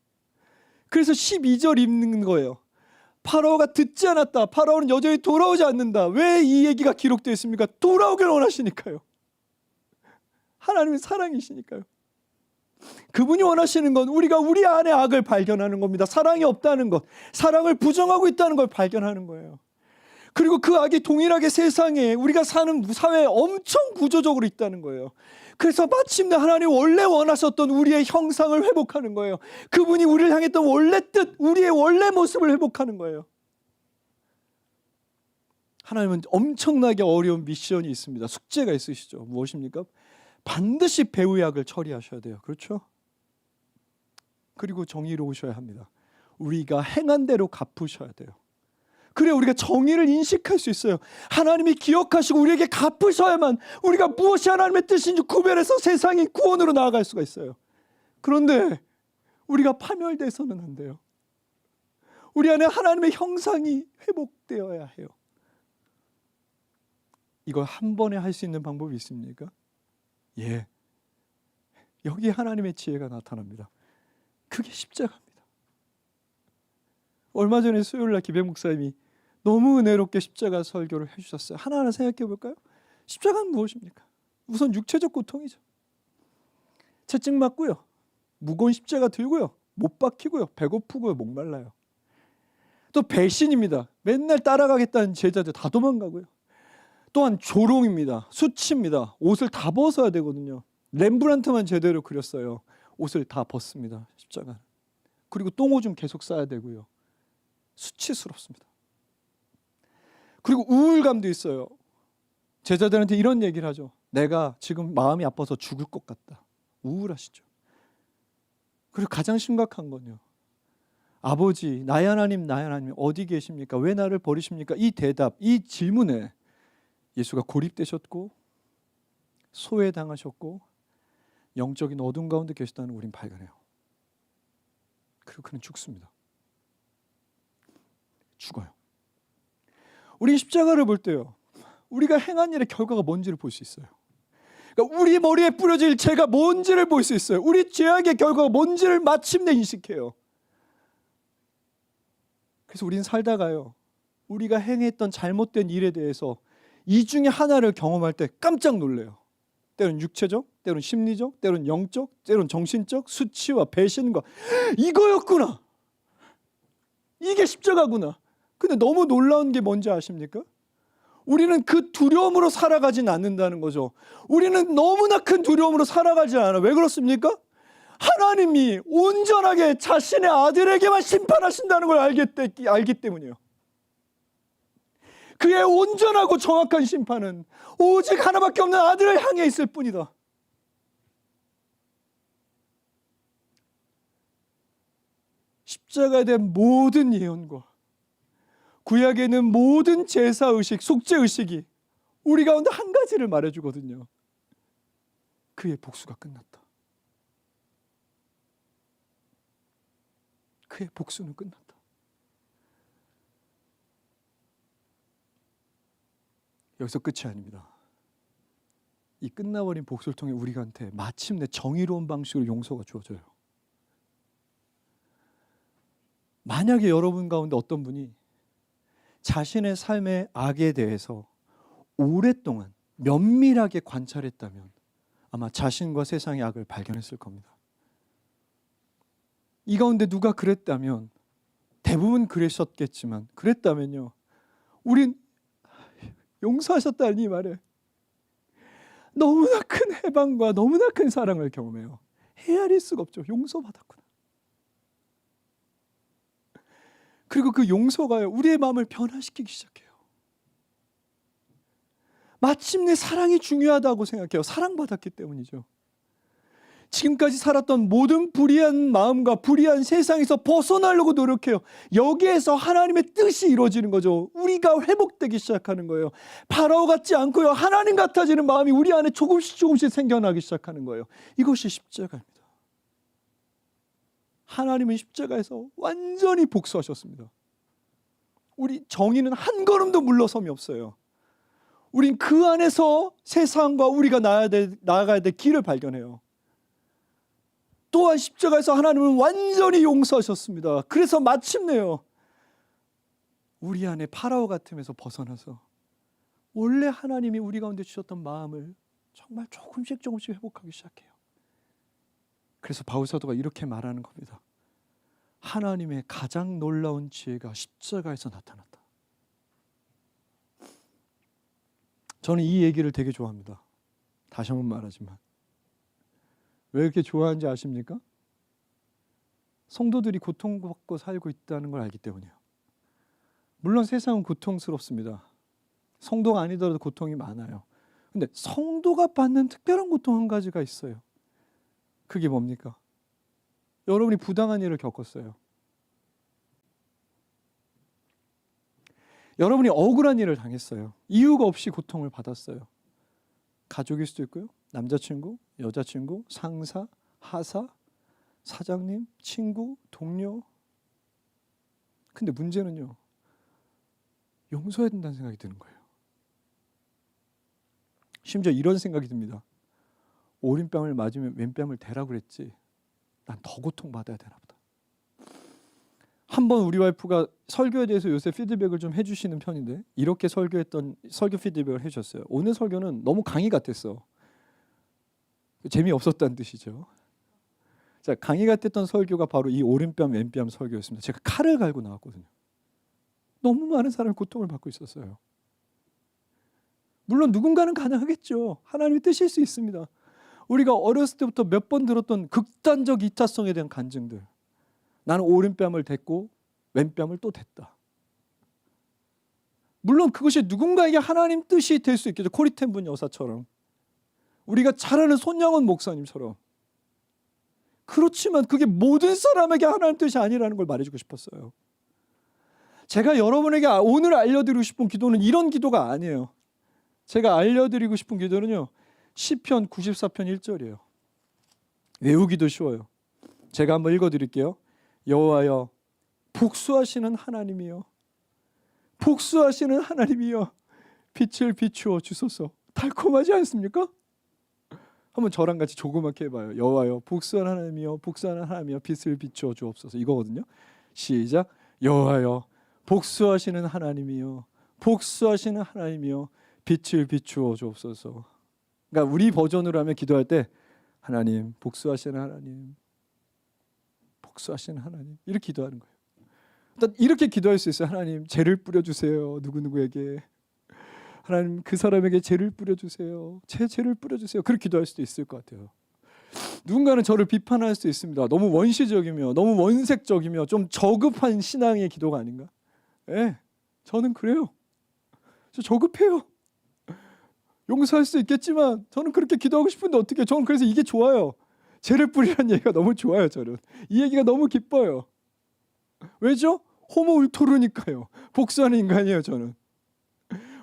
그래서 12절 읽는 거예요. 파라오가 듣지 않았다. 파라오는 여전히 돌아오지 않는다. 왜 이 얘기가 기록되어 있습니까? 돌아오길 원하시니까요. 하나님의 사랑이시니까요. 그분이 원하시는 건 우리가 우리 안에 악을 발견하는 겁니다. 사랑이 없다는 것, 사랑을 부정하고 있다는 걸 발견하는 거예요. 그리고 그 악이 동일하게 세상에, 우리가 사는 사회에 엄청 구조적으로 있다는 거예요. 그래서 마침내 하나님 원래 원하셨던 우리의 형상을 회복하는 거예요. 그분이 우리를 향했던 원래 뜻, 우리의 원래 모습을 회복하는 거예요. 하나님은 엄청나게 어려운 미션이 있습니다. 숙제가 있으시죠. 무엇입니까? 반드시 배후의 악을 처리하셔야 돼요. 그렇죠? 그리고 정의로우셔야 합니다. 우리가 행한 대로 갚으셔야 돼요. 그래 우리가 정의를 인식할 수 있어요. 하나님이 기억하시고 우리에게 갚으셔야만 우리가 무엇이 하나님의 뜻인지 구별해서 세상의 구원으로 나아갈 수가 있어요. 그런데 우리가 파멸돼서는 안 돼요. 우리 안에 하나님의 형상이 회복되어야 해요. 이걸 한 번에 할 수 있는 방법이 있습니까? 예, 여기 하나님의 지혜가 나타납니다. 그게 십자가입니다. 얼마 전에 수요일날 기백 목사님이 너무 은혜롭게 십자가 설교를 해주셨어요. 하나하나 생각해 볼까요? 십자가는 무엇입니까? 우선 육체적 고통이죠. 채찍 맞고요, 무거운 십자가 들고요, 못 박히고요, 배고프고요, 목말라요. 또 배신입니다. 맨날 따라가겠다는 제자들 다 도망가고요. 또한 조롱입니다. 수치입니다. 옷을 다 벗어야 되거든요. 렘브란트만 제대로 그렸어요. 옷을 다 벗습니다. 십자가는. 그리고 똥오줌 계속 싸야 되고요. 수치스럽습니다. 그리고 우울감도 있어요. 제자들한테 이런 얘기를 하죠. 내가 지금 마음이 아파서 죽을 것 같다. 우울하시죠. 그리고 가장 심각한 건요. 아버지, 나의 하나님, 나의 하나님 어디 계십니까? 왜 나를 버리십니까? 이 대답, 이 질문에 예수가 고립되셨고 소외당하셨고 영적인 어둠 가운데 계시다는 걸 우린 발견해요. 그리고 그는 죽습니다. 죽어요. 우린 십자가를 볼 때요. 우리가 행한 일의 결과가 뭔지를 볼 수 있어요. 그러니까 우리 머리에 뿌려질 죄가 뭔지를 볼 수 있어요. 우리 죄악의 결과가 뭔지를 마침내 인식해요. 그래서 우린 살다가요. 우리가 행했던 잘못된 일에 대해서 이 중에 하나를 경험할 때 깜짝 놀래요. 때로는 육체적, 때로는 심리적, 때로는 영적, 때로는 정신적 수치와 배신과 이거였구나. 이게 십자가구나. 근데 너무 놀라운 게 뭔지 아십니까? 우리는 그 두려움으로 살아가진 않는다는 거죠. 우리는 너무나 큰 두려움으로 살아가지 않아요. 왜 그렇습니까? 하나님이 온전하게 자신의 아들에게만 심판하신다는 걸 알기 때문이에요. 그의 온전하고 정확한 심판은 오직 하나밖에 없는 아들을 향해 있을 뿐이다. 십자가에 대한 모든 예언과 구약에 있는 모든 제사의식, 속죄의식이 우리 가운데 한 가지를 말해주거든요. 그의 복수가 끝났다. 그의 복수는 끝났다. 여기서 끝이 아닙니다. 이 끝나버린 복수를 통해 우리한테 마침내 정의로운 방식으로 용서가 주어져요. 만약에 여러분 가운데 어떤 분이 자신의 삶의 악에 대해서 오랫동안 면밀하게 관찰했다면 아마 자신과 세상의 악을 발견했을 겁니다. 이 가운데 누가 그랬다면 대부분 그러셨겠지만 그랬다면요. 우린 용서하셨다는 이 말에 너무나 큰 해방과 너무나 큰 사랑을 경험해요. 헤아릴 수가 없죠. 용서받았구나. 그리고 그 용서가요. 우리의 마음을 변화시키기 시작해요. 마침내 사랑이 중요하다고 생각해요. 사랑받았기 때문이죠. 지금까지 살았던 모든 불의한 마음과 불의한 세상에서 벗어나려고 노력해요. 여기에서 하나님의 뜻이 이루어지는 거죠. 우리가 회복되기 시작하는 거예요. 파라오 같지 않고요. 하나님 같아지는 마음이 우리 안에 조금씩 생겨나기 시작하는 거예요. 이것이 십자가입니다. 하나님은 십자가에서 완전히 복수하셨습니다. 우리 정의는 한 걸음도 물러섬이 없어요. 우린 그 안에서 세상과 우리가 나아가야 될 길을 발견해요. 또한 십자가에서 하나님은 완전히 용서하셨습니다. 그래서 마침내요. 우리 안에 파라오 같음에서 벗어나서 원래 하나님이 우리 가운데 주셨던 마음을 정말 조금씩 회복하기 시작해요. 그래서 바울 사도가 이렇게 말하는 겁니다. 하나님의 가장 놀라운 지혜가 십자가에서 나타났다. 저는 이 얘기를 되게 좋아합니다. 다시 한번 말하지만 왜 이렇게 좋아하는지 아십니까? 성도들이 고통받고 살고 있다는 걸 알기 때문이에요. 물론 세상은 고통스럽습니다. 성도가 아니더라도 고통이 많아요. 근데 성도가 받는 특별한 고통 한 가지가 있어요. 그게 뭡니까? 여러분이 부당한 일을 겪었어요. 여러분이 억울한 일을 당했어요. 이유가 없이 고통을 받았어요. 가족일 수도 있고요. 남자친구, 여자친구, 상사, 하사, 사장님, 친구, 동료. 근데 문제는요. 용서해야 된다는 생각이 드는 거예요. 심지어 이런 생각이 듭니다. 오른뺨을 맞으면 왼뺨을 대라고 그랬지. 난 더 고통받아야 되나 보다. 한번 우리 와이프가 설교에 대해서 요새 피드백을 좀 해주시는 편인데 이렇게 설교 피드백을 해주셨어요. 오늘 설교는 너무 강의 같았어. 재미없었다는 뜻이죠. 자, 강의 같았던 설교가 바로 이 오른뺨 왼뺨 설교였습니다. 제가 칼을 갈고 나왔거든요. 너무 많은 사람이 고통을 받고 있었어요. 물론 누군가는 가능하겠죠. 하나님의 뜻일 수 있습니다. 우리가 어렸을 때부터 몇 번 들었던 극단적 2차성에 대한 간증들. 나는 오른뺨을 댔고 왼뺨을 또 댔다. 물론 그것이 누군가에게 하나님 뜻이 될 수 있겠죠. 코리텐분 여사처럼, 우리가 잘 아는 손양원 목사님처럼. 그렇지만 그게 모든 사람에게 하나님 뜻이 아니라는 걸 말해주고 싶었어요. 제가 여러분에게 오늘 알려드리고 싶은 기도는 이런 기도가 아니에요. 제가 알려드리고 싶은 기도는요, 시편 94편 1절이에요. 외우기도 쉬워요. 제가 한번 읽어드릴게요. 여호와여, 복수하시는 하나님이여, 복수하시는 하나님이여, 빛을 비추어 주소서. 달콤하지 않습니까? 한번 저랑 같이 조그맣게 해봐요. 여호와여, 복수하는 하나님이여, 복수하는 하나님이여, 빛을 비추어 주옵소서. 이거거든요. 시작. 여호와여, 복수하시는 하나님이여, 복수하시는 하나님이여, 빛을 비추어 주옵소서. 그러니까 우리 버전으로 하면 기도할 때 하나님, 복수하시는 하나님, 복수하시는 하나님, 이렇게 기도하는 거예요. 일단 이렇게 기도할 수 있어요. 하나님, 죄를 뿌려주세요. 누구누구에게. 하나님, 그 사람에게 죄를 뿌려주세요. 제 죄를 뿌려주세요. 그렇게 기도할 수도 있을 것 같아요. 누군가는 저를 비판할 수 있습니다. 너무 원시적이며 너무 원색적이며 좀 저급한 신앙의 기도가 아닌가? 예, 저는 그래요. 저 저급해요. 용서할 수 있겠지만 저는 그렇게 기도하고 싶은데 어떻게? 저는 그래서 이게 좋아요. 죄를 뿌리라는 얘기가 너무 좋아요. 저는 이 얘기가 너무 기뻐요. 왜죠? 호모 울토르니까요. 복수하는 인간이에요. 저는.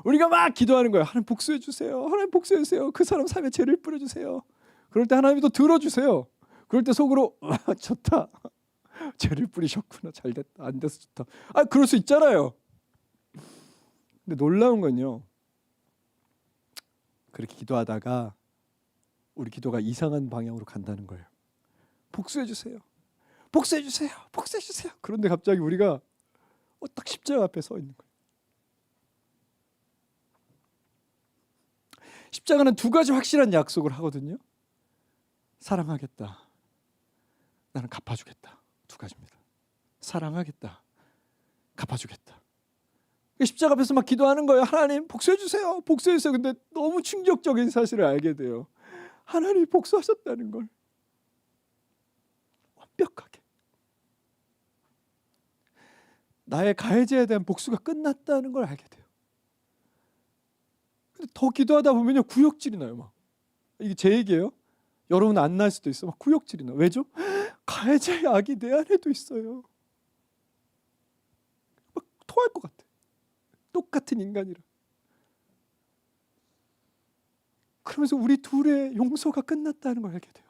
우리가 막 기도하는 거예요. 하나님 복수해 주세요. 하나님 복수해 주세요. 그 사람 삶에 죄를 뿌려 주세요. 그럴 때 하나님이 또 들어주세요. 그럴 때 속으로 좋다. 죄를 뿌리셨구나. 잘 됐다. 안 돼서 좋다. 아, 그럴 수 있잖아요. 근데 놀라운 건요, 그렇게 기도하다가 우리 기도가 이상한 방향으로 간다는 거예요. 복수해 주세요. 복수해 주세요. 복수해 주세요. 그런데 갑자기 우리가 딱 십자가 앞에 서 있는 거예요. 십자가는 두 가지 확실한 약속을 하거든요. 사랑하겠다. 나는 갚아주겠다. 두 가지입니다. 사랑하겠다. 갚아주겠다. 십자가 앞에서 막 기도하는 거예요. 하나님 복수해 주세요. 복수해 주세요. 근데 너무 충격적인 사실을 알게 돼요. 하나님이 복수하셨다는 걸. 완벽하게. 나의 가해자에 대한 복수가 끝났다는 걸 알게 돼요. 근데 더 기도하다 보면요, 구역질이 나요. 막. 이게 제 얘기예요. 여러분 안 날 수도 있어. 막 구역질이 나. 왜죠? 가해자의 악이 내 안에도 있어요. 막 토할 것 같아. 똑같은 인간이라. 그러면서 우리 둘의 용서가 끝났다는 걸 알게 돼요.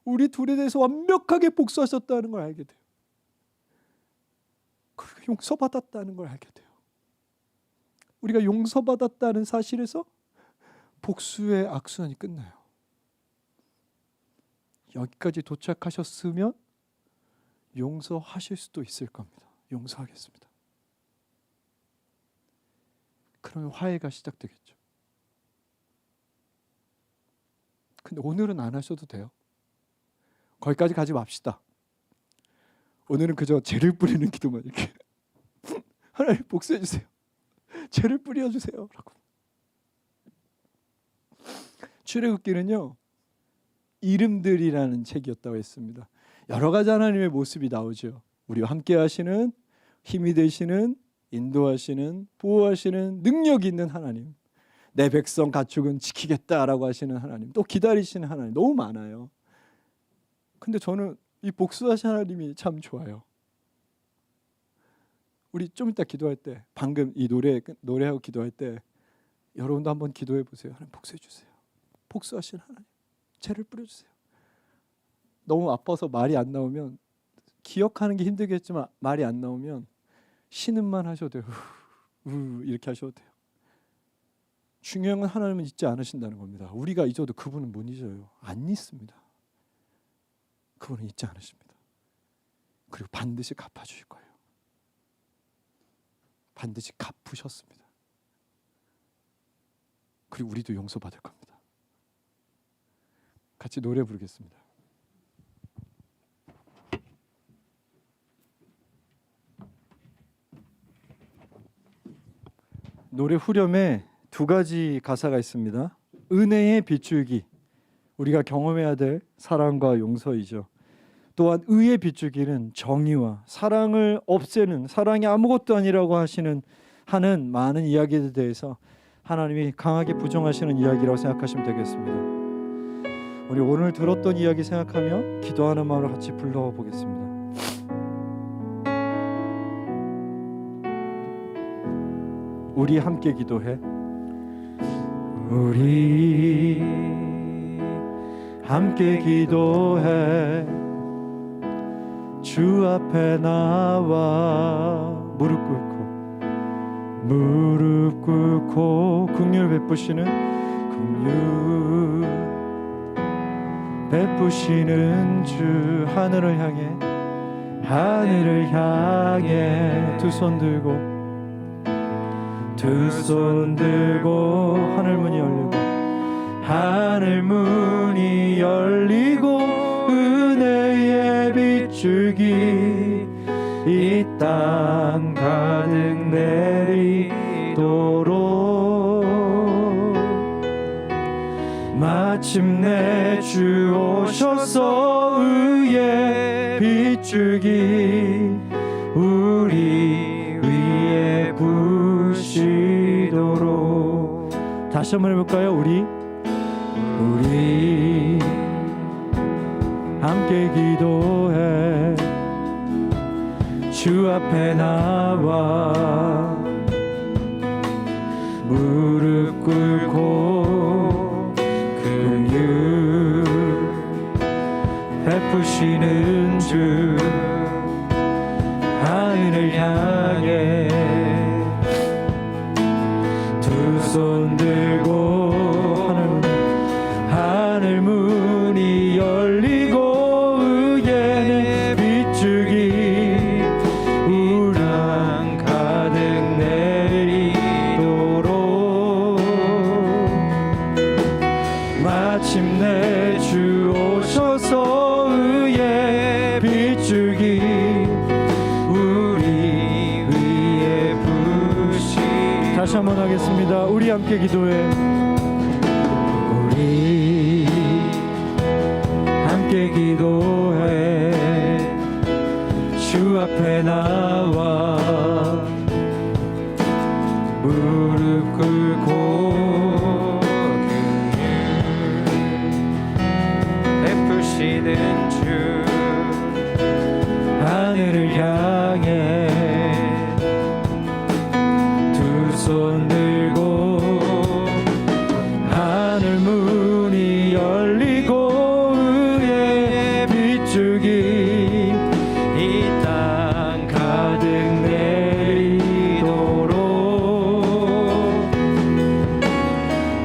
우리 둘에 대해서 완벽하게 복수하셨다는 걸 알게 돼요. 그리고 용서받았다는 걸 알게 돼요. 우리가 용서받았다는 사실에서 복수의 악순환이 끝나요. 여기까지 도착하셨으면 용서하실 수도 있을 겁니다. 용서하겠습니다. 그러면 화해가 시작되겠죠. 근데 오늘은 안 하셔도 돼요. 거기까지 가지 맙시다. 오늘은 그저 죄를 뿌리는 기도만 이렇게 하나님 복수해 주세요. 죄를 뿌려주세요. 라고. 출애굽기는요, 이름들이라는 책이었다고 했습니다. 여러 가지 하나님의 모습이 나오죠. 우리와 함께 하시는, 힘이 되시는, 인도하시는, 보호하시는 능력이 있는 하나님, 내 백성 가축은 지키겠다라고 하시는 하나님, 또 기다리시는 하나님, 너무 많아요. 근데 저는 이 복수하신 하나님이 참 좋아요. 우리 좀 이따 기도할 때, 방금 이 노래하고 기도할 때 여러분도 한번 기도해 보세요. 하나님 복수해 주세요. 복수하신 하나님, 죄를 뿌려주세요. 너무 아파서 말이 안 나오면, 기억하는 게 힘들겠지만 말이 안 나오면 신음만 하셔도 돼요. 이렇게 하셔도 돼요. 중요한 건 하나님은 잊지 않으신다는 겁니다. 우리가 잊어도 그분은 못 잊어요. 안 잊습니다. 그분은 잊지 않으십니다. 그리고 반드시 갚아주실 거예요. 반드시 갚으셨습니다. 그리고 우리도 용서받을 겁니다. 같이 노래 부르겠습니다. 노래 후렴에 두 가지 가사가 있습니다. 은혜의 빗줄기, 우리가 경험해야 될 사랑과 용서이죠. 또한 의의 빗줄기는 정의와 사랑을 없애는, 사랑이 아무것도 아니라고 하는 많은 이야기에 대해서 하나님이 강하게 부정하시는 이야기라고 생각하시면 되겠습니다. 우리 오늘 들었던 이야기 생각하며 기도하는 마음으로 같이 불러보겠습니다. 우리 함께 기도해. 우리 함께 기도해. 주 앞에 나와 무릎 꿇고 긍휼 베푸시는 주 하늘을 향해 두 손 들고 하늘 문이 열리고 은혜의 빗줄기 이 땅 가득 내리도록 마침내 주 오셔서 의의 빗줄기 우리 위에 부시도록. 다시 한번 해볼까요? 우리 함께 기도해. 주 앞에 나와 무릎 꿇고 긍휼 베푸시는 주 하늘을 향해 두 손 들고 하늘 문이 열리고 의의 빗줄기 우리 땅 가득 내리도록 마침내 주 오셔서 의의 빗줄기 우리 위에 부시. 다시 한번 하겠습니다. 우리 함께 기도해. 우리 함께 기도해. 주 앞에 나와 무릎 꿇고 베푸시는 주 하늘을 향해 두 손 들고 하늘 문이 열리고 의의 빗줄기 이 땅 가득 내리도록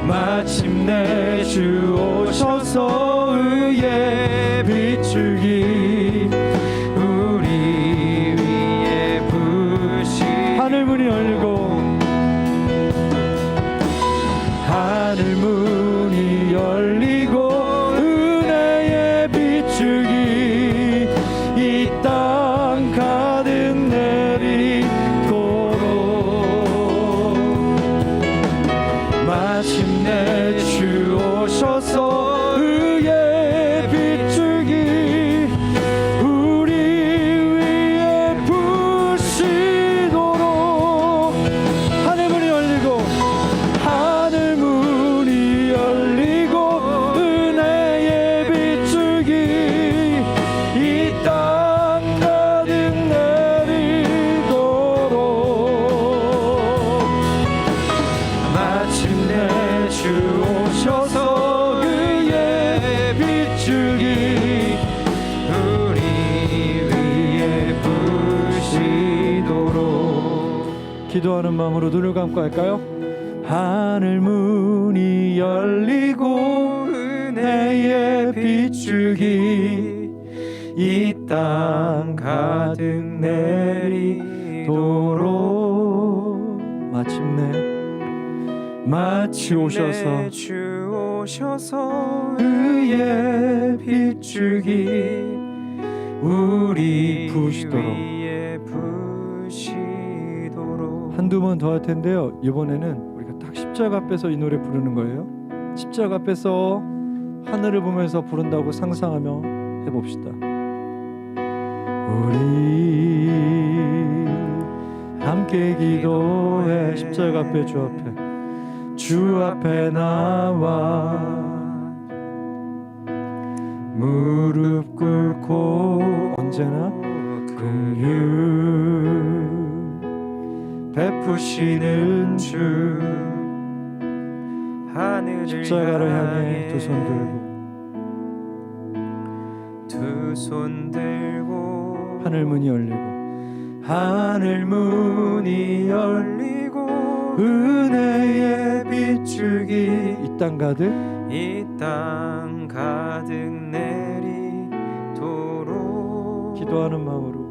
마침내 주 오셔서 의의 빗줄기 우리 위에 부시. 하늘 문이 열리고 하늘 문이 열리고 은혜의 빗줄기 이 땅 가득 내리도록 마침내 주 오셔서 의의 빗줄기 우리 위에 부시도록 하늘 문이 열리고 하늘 문이 열리고 은혜의 빗줄기 이 땅 가득 내리도록 마침내 주 오셔서 의의 빗줄기 우리 위에 부시도록. 기도하는 마음으로 눈을 감고 할까요? 하늘 문이 열리고 은혜의 빗줄기 이 땅 가득 내리도록 마치 오셔서 주 오셔서 의의 빗줄기 우리 부시도록. 위에 부시도록. 한두 번 더 할 텐데요. 이번에는 우리가 딱 십자가 앞에서 이 노래 부르는 거예요. 십자가 앞에서 하늘을 보면서 부른다고 상상하며 해봅시다. 우리 함께 기도해. 십자가 앞에 주 앞에 나와 무릎 꿇고 언제나 긍휼 베푸시는 주. 하늘을 십자가를 향해 두 손 들고 하늘 문이 열리고 하늘 문이 열리고 은혜의 빗줄기 이 땅 가득 이 땅 가득 내리도록 기도하는 마음으로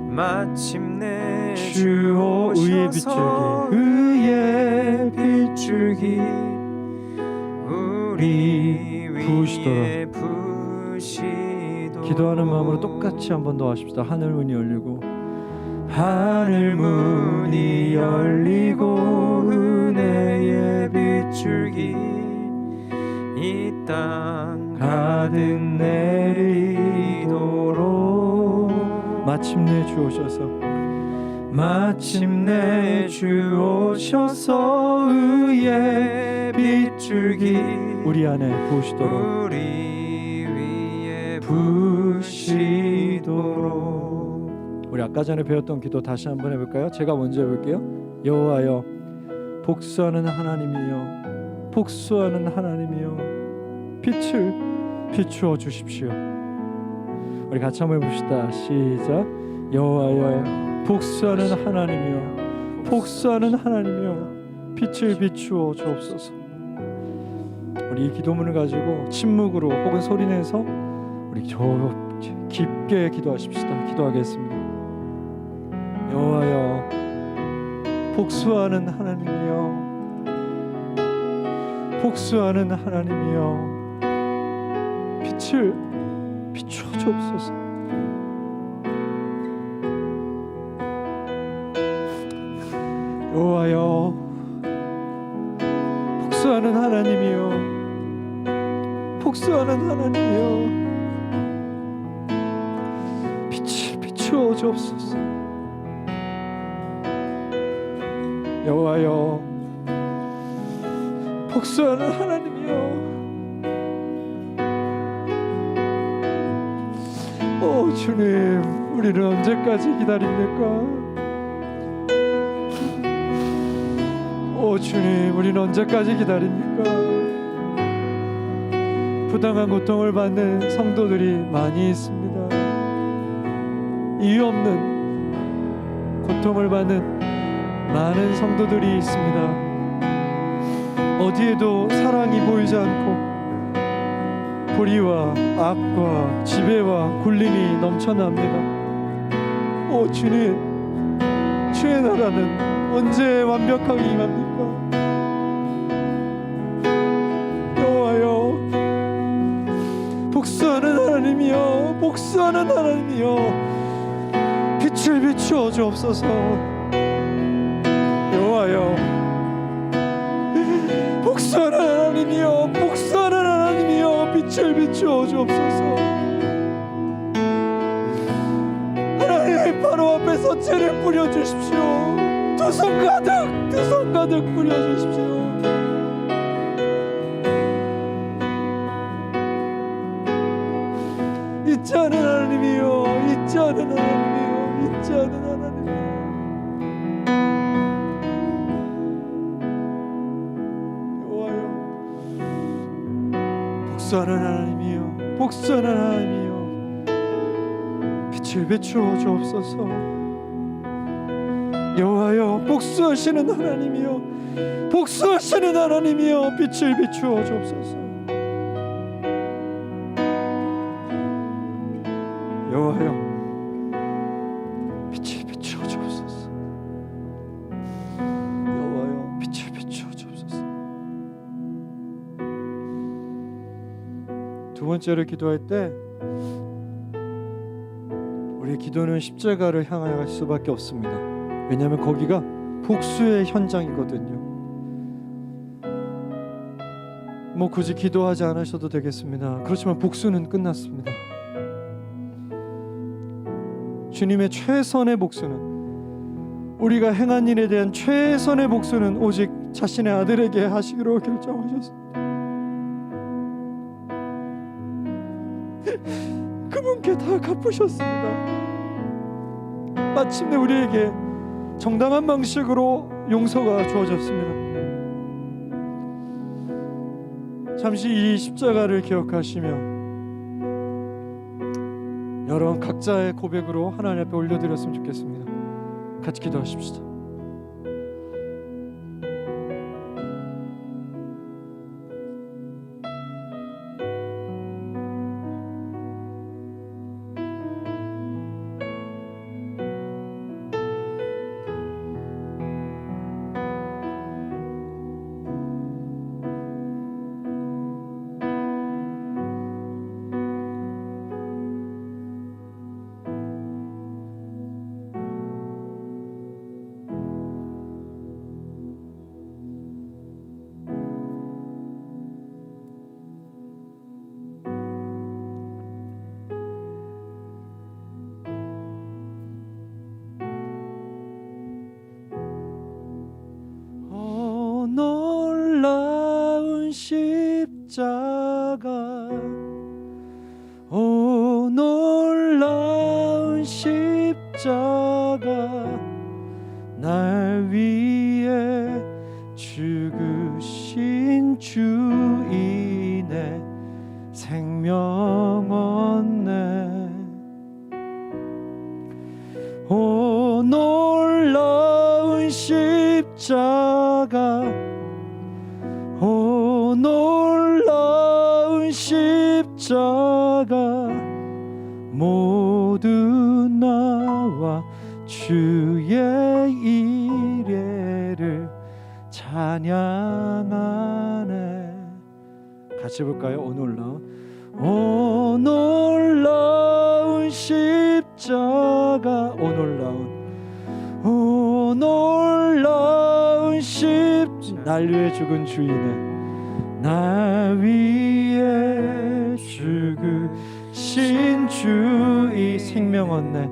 마침내 주오 의의 빗줄기 의의 빗줄기 우리 위에 부으시도록 기도하는 마음으로 똑같이 한 번 더 하십시다. 하늘 문이 열리고 하늘 문이 열리고 은혜의 빗줄기 이 땅 가득 내리도록 마침내 주 오셔서 의의 빗줄기 우리 안에 부으시도록 우리 위에 부으시도록. 우리 아까 전에 배웠던 기도 다시 한번 해볼까요? 제가 먼저 해볼게요. 여호와여 복수하는 하나님이여 복수하는 하나님이여 빛을 비추어 주십시오. 우리 같이 한번 해봅시다. 시작. 여호와여 복수하는 하나님이여 복수하는 하나님이여 빛을 비추어 주옵소서. 우리 이 기도문을 가지고 침묵으로 혹은 소리내서 우리 깊게 기도하십시다. 기도하겠습니다. 여호와여 복수하는 하나님이여 복수하는 하나님이여 빛을 비추어 주옵소서. 여호와여 복수하는 하나님이여 복수하는 하나님이여 빛을 비추어 주옵소서. 여호와여 복수하는 하나님이여 오 주님 우리는 언제까지 기다립니까? 오 주님 우리는 언제까지 기다립니까? 부당한 고통을 받는 성도들이 많이 있습니다. 이유 없는 고통을 받는 많은 성도들이 있습니다. 어디에도 사랑이 보이지 않고 불의와 악과 지배와 굴림이 넘쳐납니다. 오 주님 주의 나라는 언제 완벽하게 임합니까? 여호와여 복수하는 하나님이여 복수하는 하나님이여 빛을 비추어 주옵소서. 여호와여 복수하는 하나님이여 복수하는 하나님이여 빛을 비추어 주옵소서. 하나님의 바로 앞에서 죄를 뿌려주십시오. 두 손 가득 뿌려주십시오. 잊지 않은 하나님이여 잊지 않은 하나님이여 잊지 않은 하나님이여 여호와여 복수하는 하나님이여 복수하는 하나님이여 빛을 비추어 주옵소서. 여호와여 복수하시는 하나님이여 복수하시는 하나님이여 빛을 비추어 주옵소서. 여호와여 빛을 비추어 주옵소서. 여호와여 빛을 비추어 주옵소서. 두 번째로 기도할 때 우리의 기도는 십자가를 향하여 갈 수밖에 없습니다. 왜냐하면 거기가 복수의 현장이거든요. 뭐 굳이 기도하지 않으셔도 되겠습니다. 그렇지만 복수는 끝났습니다. 주님의 최선의 복수는, 우리가 행한 일에 대한 최선의 복수는 오직 자신의 아들에게 하시기로 결정하셨습니다. 그분께 다 갚으셨습니다. 마침내 우리에게 정당한 방식으로 용서가 주어졌습니다. 잠시 이 십자가를 기억하시며 여러분 각자의 고백으로 하나님 앞에 올려드렸으면 좋겠습니다. 같이 기도하십시다. 놀라운 십자가, 오 놀라운 십자가, 날 위해 죽으신 주인의 생명 얻네. 오 놀라운 십자가, 오 놀라운 십자가, 모두 나와 주의 이래를 찬양하네. 같이 볼까요? 오 놀라운 십자가, 오 놀라운 십자가, 날 위해 죽은 주인의, 날 위해 죽으신 주의 생명 얻네,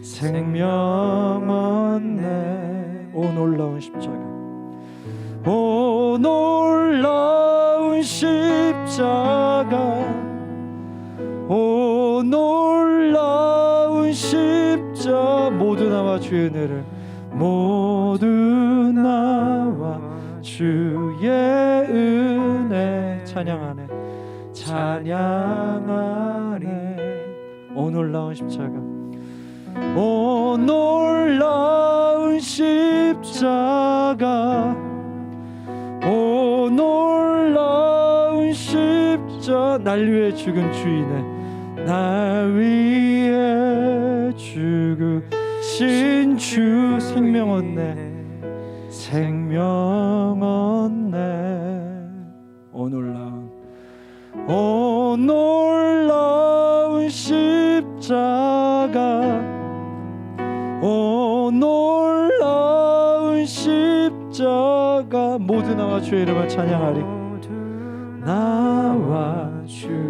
생명 얻네. 오 놀라운 십자가, 오 놀라운 십자가, 오 놀라운 십자가, 모두 나와 주의 은혜를, 모두 나와 주의 은혜 찬양하네, 찬양하네. 오 놀라운 십자가, 오 놀라운 십자가, 오 놀라운 십자가, 날 위해 죽은 주인의, 날 위해 죽으신 주 생명 얻네, 생명 얻네. 오 놀라운 십자가, 오 놀라운 십자가, 모두 나와 주의 이름을 찬양하리, 나와 주의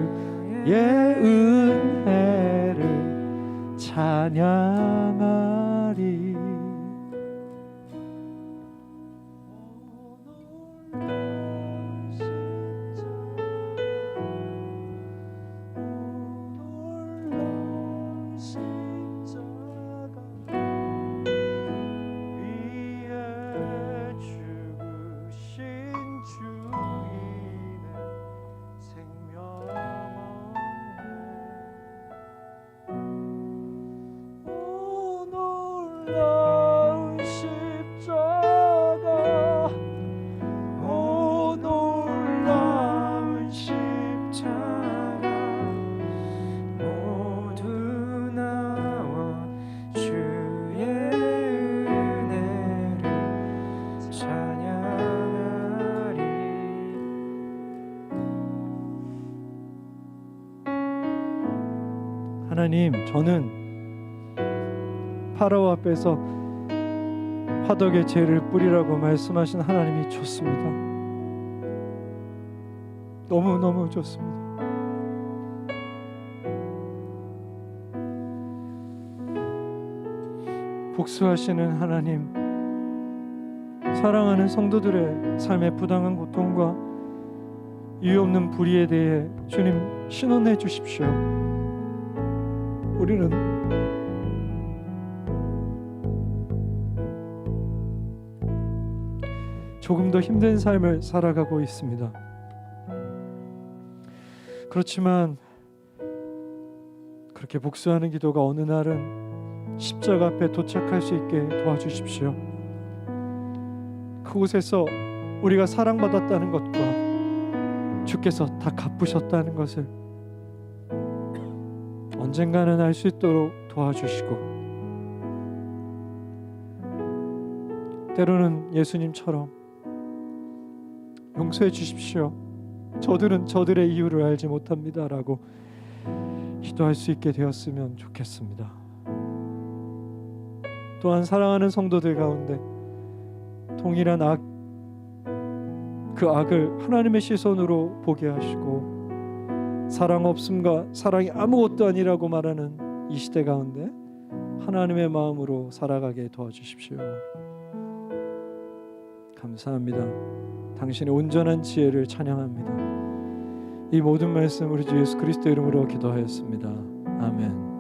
은혜를 찬양하리. 하나님, 저는 파라오 앞에서 화덕에 죄를 뿌리라고 말씀하신 하나님이 좋습니다. 너무너무 좋습니다. 복수하시는 하나님, 사랑하는 성도들의 삶의 부당한 고통과 이유 없는 불의에 대해 주님 신원해 주십시오. 우리는 조금 더 힘든 삶을 살아가고 있습니다. 그렇지만 그렇게 복수하는 기도가 어느 날은 십자가 앞에 도착할 수 있게 도와주십시오. 그곳에서 우리가 사랑받았다는 것과 주께서 다 갚으셨다는 것을 언젠가는 알 수 있도록 도와주시고, 때로는 예수님처럼 용서해 주십시오, 저들은 저들의 이유를 알지 못합니다 라고 기도할 수 있게 되었으면 좋겠습니다. 또한 사랑하는 성도들 가운데 동일한 그 악을 하나님의 시선으로 보게 하시고 사랑 없음과 사랑이 아무것도 아니라고 말하는 이 시대 가운데 하나님의 마음으로 살아가게 도와주십시오. 감사합니다. 당신의 온전한 지혜를 찬양합니다. 이 모든 말씀 우리 주 예수 그리스도 이름으로 기도하였습니다. 아멘.